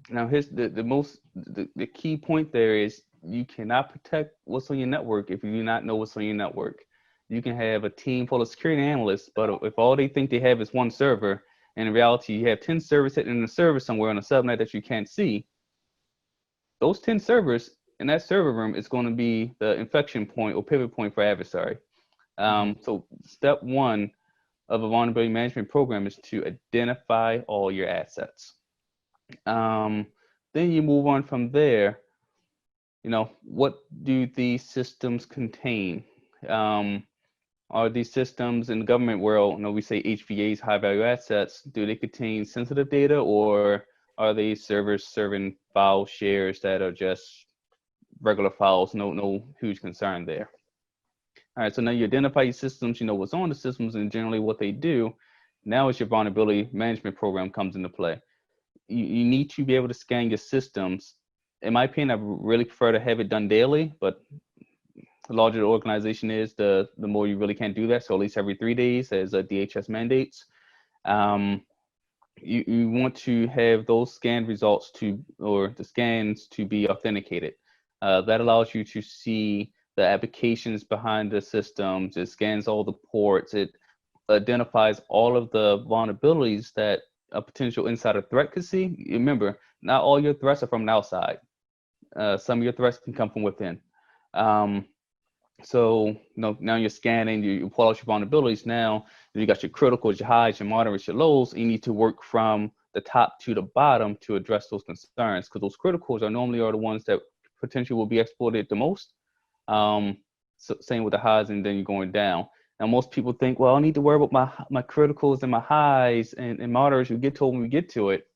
Now, here's the key point there is you cannot protect what's on your network if you do not know what's on your network. You can have a team full of security analysts, but if all they think they have is one server, and in reality you have 10 servers sitting in a server somewhere on a subnet that you can't see, those 10 servers in that server room is going to be the infection point or pivot point for adversary. So step one, of a vulnerability management program is to identify all your assets. Then you move on from there. What do these systems contain? Are these systems in the government world, we say HVAs, high value assets, do they contain sensitive data, or are they servers serving file shares that are just regular files, no huge concern there? All right, so now you identify your systems, you know what's on the systems and generally what they do. Now it's your vulnerability management program comes into play. You need to be able to scan your systems. In my opinion, I really prefer to have it done daily, but the larger the organization is, the more you really can't do that. So at least every 3 days, as a DHS mandates. You want to have those scan results or the scans to be authenticated. That allows you to see the applications behind the systems. It scans all the ports. It identifies all of the vulnerabilities that a potential insider threat could see. Remember, not all your threats are from the outside. Some of your threats can come from within. So now you're scanning, you pull out your vulnerabilities. Now you got your criticals, your highs, your moderates, your lows. You need to work from the top to the bottom to address those concerns, because those criticals are normally the ones that potentially will be exploited the most. So same with the highs, and then you're going down. Now most people think, well, I need to worry about my criticals and my highs and moderates. We get to it when we get to it.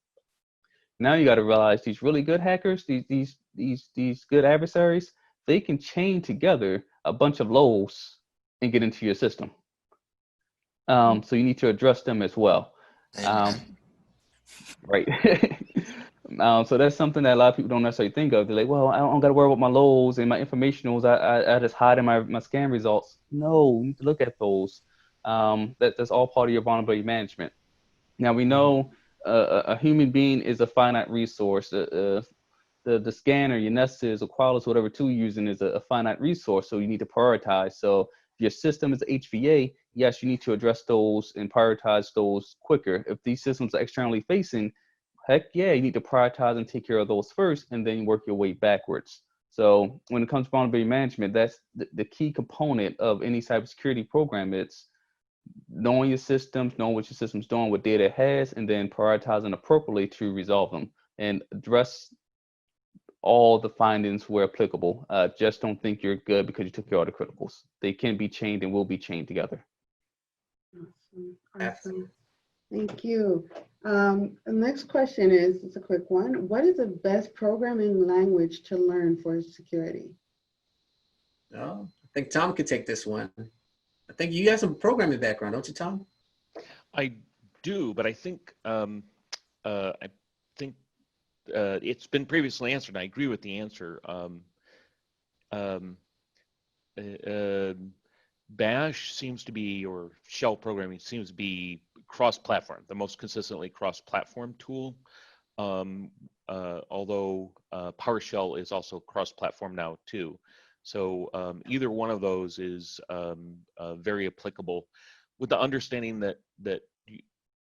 Now you got to realize these really good hackers, these good adversaries, they can chain together a bunch of lows and get into your system. So you need to address them as well. Right. So that's something that a lot of people don't necessarily think of. They're like, well, I don't got to worry about my lows and my informationals. I just hide in my scan results. No, you need to look at those. That's all part of your vulnerability management. Now we know a human being is a finite resource. The scanner, your Nessus or Qualys, whatever tool you're using is a finite resource, so you need to prioritize. So if your system is HVA, yes, you need to address those and prioritize those quicker. If these systems are externally facing, heck yeah, you need to prioritize and take care of those first and then work your way backwards. So when it comes to vulnerability management, that's the key component of any cybersecurity program. It's knowing your systems, knowing what your system's doing, what data it has, and then prioritizing appropriately to resolve them and address all the findings where applicable. Just don't think you're good because you took care of all the criticals. They can be chained and will be chained together. Awesome. Thank you. The next question is, it's a quick one. What is the best programming language to learn for security? Oh, I think Tom could take this one. I think you have some programming background, don't you, Tom? I do, but I think it's been previously answered, and I agree with the answer. Bash seems to be, or shell programming seems to be cross-platform, the most consistently cross-platform tool. Although PowerShell is also cross-platform now too. So either one of those is very applicable, with the understanding that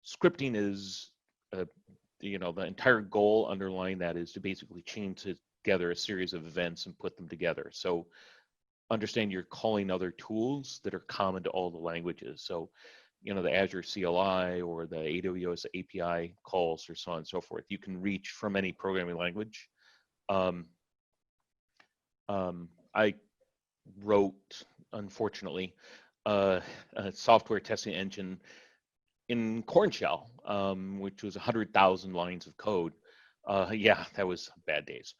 scripting is, the entire goal underlying that is to basically chain together a series of events and put them together. So understand you're calling other tools that are common to all the languages. So, the Azure CLI or the AWS API calls or so on and so forth, you can reach from any programming language. I wrote, unfortunately, a software testing engine in Corn Shell, which was 100,000 lines of code. Yeah, that was bad days.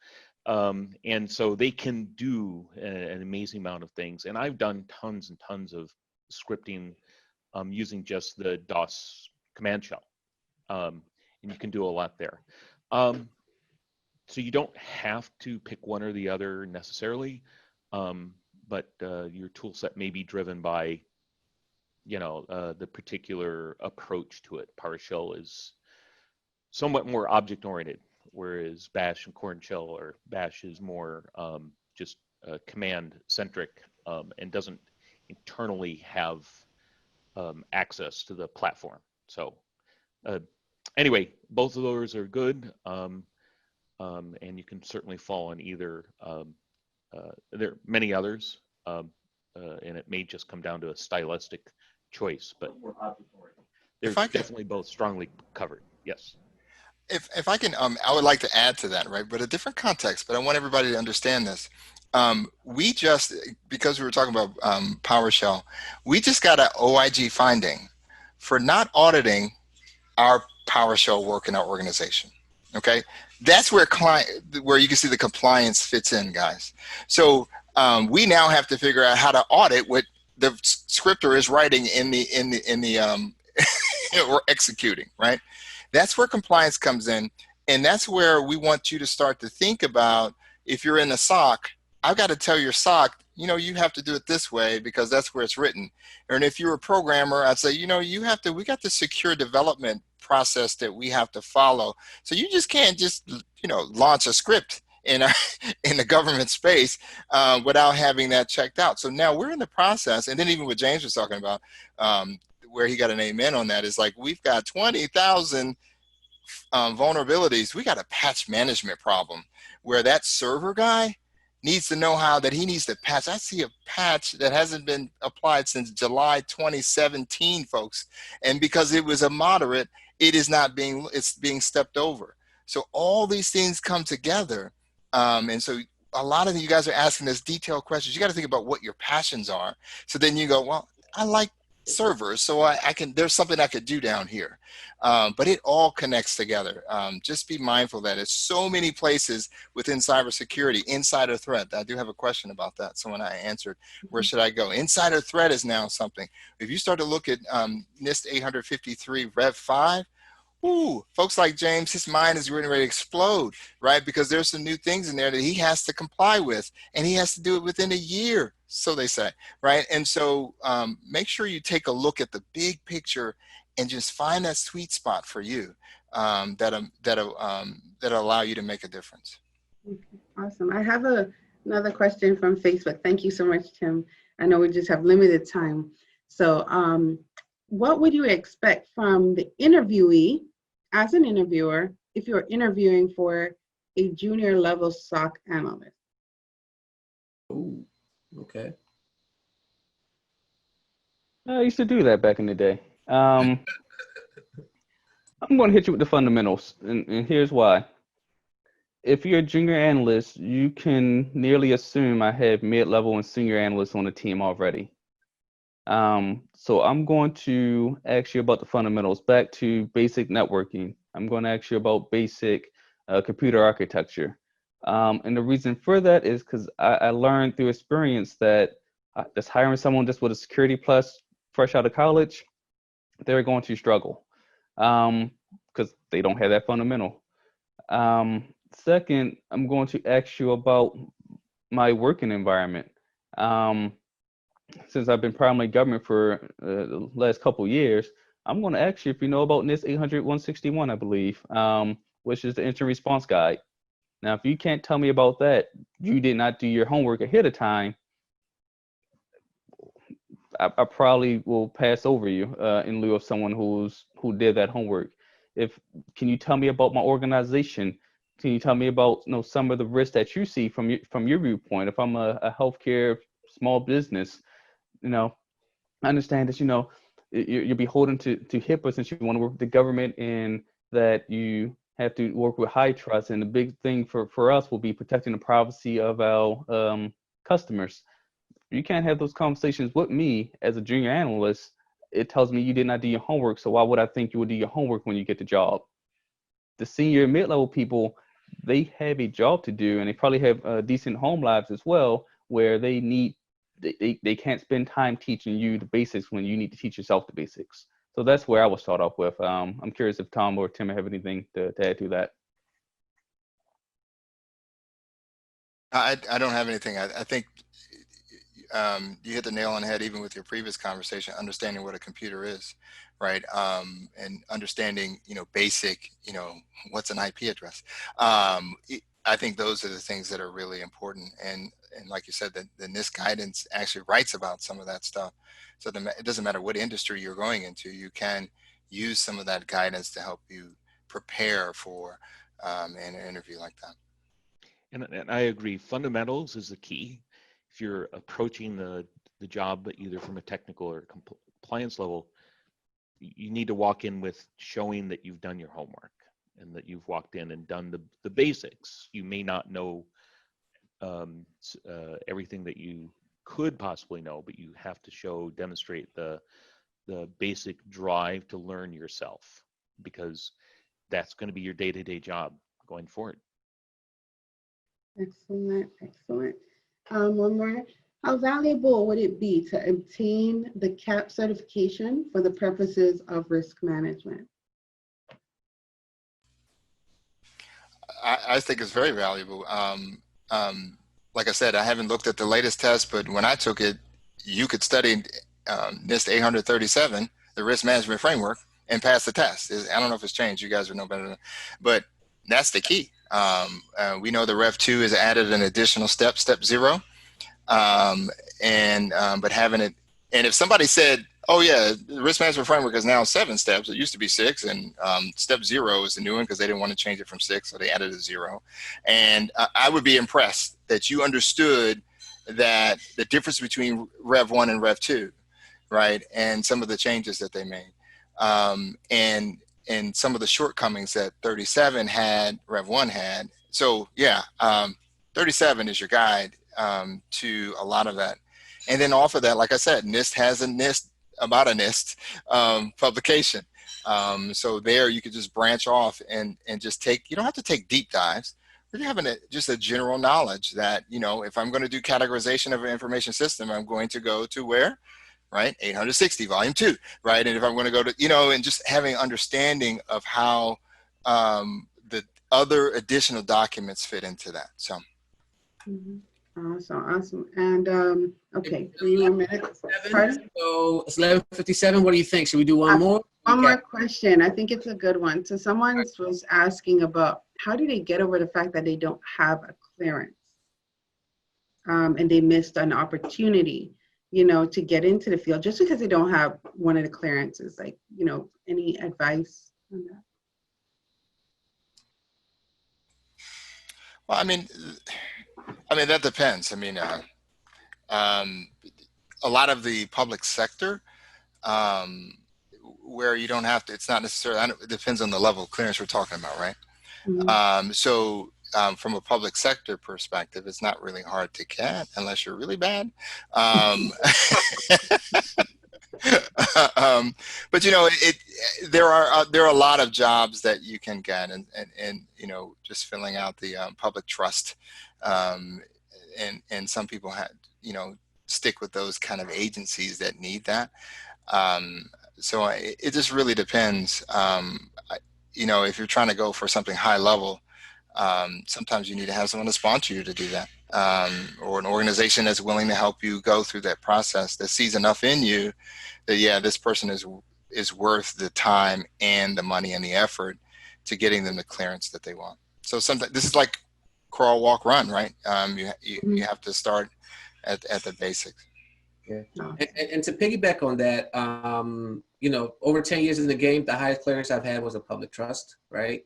And so they can do an amazing amount of things. And I've done tons and tons of scripting using just the DOS command shell. And you can do a lot there. So you don't have to pick one or the other necessarily, but your tool set may be driven by the particular approach to it. PowerShell is somewhat more object-oriented, whereas Bash and Corn Shell, or Bash is more just command-centric and doesn't internally have access to the platform. So anyway, both of those are good, and you can certainly fall on either. There are many others, and it may just come down to a stylistic choice, but they're If I could, definitely both strongly covered. Yes. if I can, I would like to add to that, right? But a different context. But I want everybody to understand this. We just, because we were talking about PowerShell, we just got an OIG finding for not auditing our PowerShell work in our organization. Okay, that's where where you can see the compliance fits in, guys. So we now have to figure out how to audit what the scripter is writing in the we're executing, right? That's where compliance comes in, and that's where we want you to start to think about, if you're in a SOC, I've got to tell your SOC, you have to do it this way because that's where it's written. And if you're a programmer, I'd say, we got the secure development process that we have to follow. So you just can't just, launch a script in the government space without having that checked out. So now we're in the process, and then even what James was talking about, where he got an amen on that, is like, we've got 20,000 vulnerabilities. We got a patch management problem where that server guy needs to know how that he needs to patch. I see a patch that hasn't been applied since July 2017, folks. And because it was a moderate, it's being stepped over. So all these things come together. And so a lot of you guys are asking us detailed questions. You got to think about what your passions are. So then you go, well, I like servers, so there's something I could do down here. But it all connects together. Just be mindful that it's so many places within cybersecurity. Insider threat, I do have a question about that. Someone I answered, where should I go? Insider threat is now something. If you start to look at NIST 853 Rev 5, ooh, folks like James, his mind is really ready to explode, right? Because there's some new things in there that he has to comply with, and he has to do it within a year, so they say, right? And so make sure you take a look at the big picture and just find that sweet spot for you that'll allow you to make a difference. Okay, awesome. I have another question from Facebook. Thank you so much, Tim. I know we just have limited time. So what would you expect from the interviewee as an interviewer if you're interviewing for a junior level SOC analyst? Ooh, okay. I used to do that back in the day. I'm going to hit you with the fundamentals, and here's why. If you're a junior analyst, you can nearly assume I have mid-level and senior analysts on the team already. So I'm going to ask you about the fundamentals, back to basic networking. I'm going to ask you about basic computer architecture. And the reason for that is because I learned through experience that just hiring someone just with a security plus fresh out of college, they're going to struggle because they don't have that fundamental. Second, I'm going to ask you about my working environment. Since I've been primarily government for the last couple of years, I'm going to ask you if you know about NIST 800-161, I believe, which is the incident response guide. Now, if you can't tell me about that, you did not do your homework ahead of time. I probably will pass over you in lieu of someone who did that homework. Can you tell me about my organization? Can you tell me about some of the risks that you see from your viewpoint? If I'm a healthcare small business, I understand that you're beholden to HIPAA since you want to work with the government, and that you have to work with high trust. And the big thing for us will be protecting the privacy of our customers. You can't have those conversations with me as a junior analyst. It tells me you did not do your homework, so why would I think you would do your homework when you get the job? The senior mid-level people, they have a job to do, and they probably have decent home lives as well, where they can't spend time teaching you the basics when you need to teach yourself the basics. So that's where I will start off with. I'm curious if Tom or Tim have anything to add to that. I don't have anything. I think you hit the nail on the head, even with your previous conversation, understanding what a computer is, right? And understanding, basic, what's an IP address. I think those are the things that are really important. And like you said, the NIST guidance actually writes about some of that stuff. So it doesn't matter what industry you're going into, you can use some of that guidance to help you prepare for an interview like that. And I agree, fundamentals is the key. If you're approaching the job either from a technical or compliance level, you need to walk in with showing that you've done your homework and that you've walked in and done the basics. You may not know everything that you could possibly know, but you have to demonstrate the basic drive to learn yourself, because that's going to be your day-to-day job going forward. Excellent, excellent. One more. How valuable would it be to obtain the CAP certification for the purposes of risk management? I think it's very valuable. Like I said, I haven't looked at the latest test, but when I took it, you could study NIST 837, the risk management framework, and pass the test. I don't know if it's changed. You guys would know better, but that's the key. We know the Rev 2 has added an additional step 0. But having it, and if somebody said, oh yeah, the risk management framework is now 7 steps, it used to be 6, and step 0 is the new one because they didn't want to change it from 6, so they added a 0. And I would be impressed that you understood that the difference between Rev 1 and Rev 2, right, and some of the changes that they made, and some of the shortcomings that 37 had, Rev 1 had. So yeah, 37 is your guide to a lot of that. And then off of that, like I said, NIST has a NIST about a NIST publication. So there you could just branch off and just take, you don't have to take deep dives. You're having just a general knowledge that, you know, if I'm going to do categorization of an information system, I'm going to go to where, right? 860, volume 2, right? And if I'm going to go to, you know, and just having understanding of how the other additional documents fit into that. So. Mm-hmm. Awesome. And okay, 3 more minutes. Pardon? So it's 11:57. What do you think? Should we do one more? One more question. I think it's a good one. So someone was asking about how do they get over the fact that they don't have a clearance, and they missed an opportunity, you know, to get into the field just because they don't have one of the clearances. Like, you know, any advice on that? Well, I mean, that depends. I mean, a lot of the public sector, where you don't have to, it's not necessarily, it depends on the level of clearance we're talking about, right? Mm-hmm. From a public sector perspective, it's not really hard to get unless you're really bad. But you know, there are a lot of jobs that you can get, and you know, just filling out the public trust, and some people have, you know, stick with those kind of agencies that need that. So it just really depends. You know, if you're trying to go for something high level, sometimes you need to have someone to sponsor you to do that, or an organization that's willing to help you go through that process, that sees enough in you that, yeah, this person is worth the time and the money and the effort to getting them the clearance that they want. So sometimes this is like crawl, walk, run, right? You have to start at the basics. Yeah. And to piggyback on that, you know, over 10 years in the game, the highest clearance I've had was a public trust, right?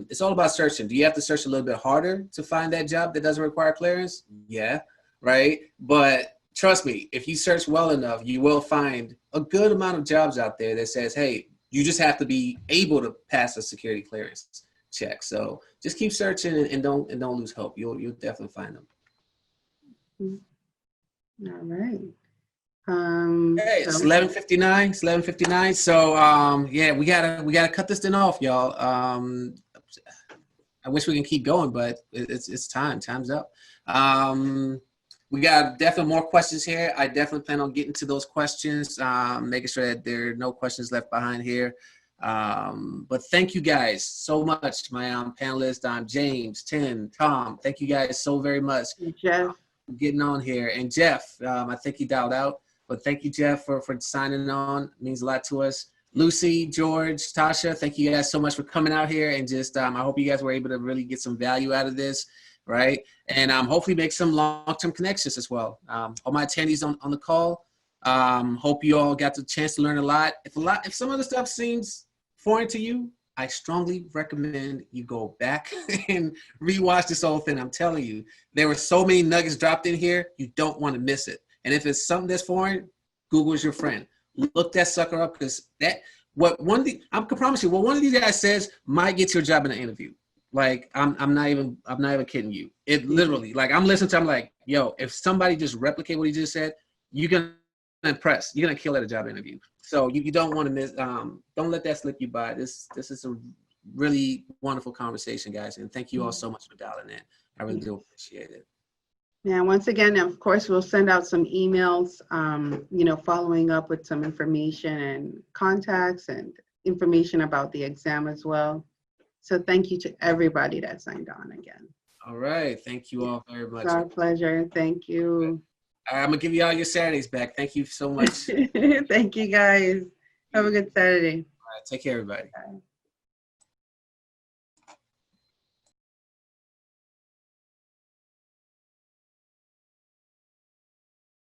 It's all about searching. Do you have to search a little bit harder to find that job that doesn't require clearance? Yeah, right? But trust me, if you search well enough, you will find a good amount of jobs out there that says, hey, you just have to be able to pass a security clearance check. So just keep searching and don't lose hope. You'll definitely find them. All right. Hey, it's 11:59. It's 11:59. So yeah, we gotta cut this thing off, y'all. I wish we can keep going, but it's time. Time's up. We got definitely more questions here. I definitely plan on getting to those questions, making sure that there are no questions left behind here. But thank you guys so much, my panelists. I'm James, Tim, Tom. Thank you guys so very much Jeff. For getting on here. And Jeff, I think he dialed out. But thank you, Jeff, for signing on. It means a lot to us. Lucy, George, Tasha, thank you guys so much for coming out here. And just I hope you guys were able to really get some value out of this, right? And hopefully make some long-term connections as well. All my attendees on the call, hope you all got the chance to learn a lot. If some of the stuff seems foreign to you, I strongly recommend you go back and rewatch this whole thing. I'm telling you, there were so many nuggets dropped in here, you don't want to miss it. And if it's something that's foreign, Google is your friend. look that sucker up, because that what one thing I can promise you, what one of these guys says might get your job in an interview. Like I'm not even kidding you. It literally, like I'm listening to, I'm like, yo, if somebody just replicate what he just said, you're gonna impress. You're gonna kill at a job interview. So you don't want to miss. Don't let that slip you by. This is a really wonderful conversation, guys, and thank you all so much for dialing in. I really do appreciate it. Yeah, once again, of course, we'll send out some emails, following up with some information and contacts and information about the exam as well. So thank you to everybody that signed on again. All right. Thank you all very much. It's our pleasure. Thank you. I'm going to give you all your Saturdays back. Thank you so much. Thank you, guys. Have a good Saturday. All right. Take care, everybody. Bye.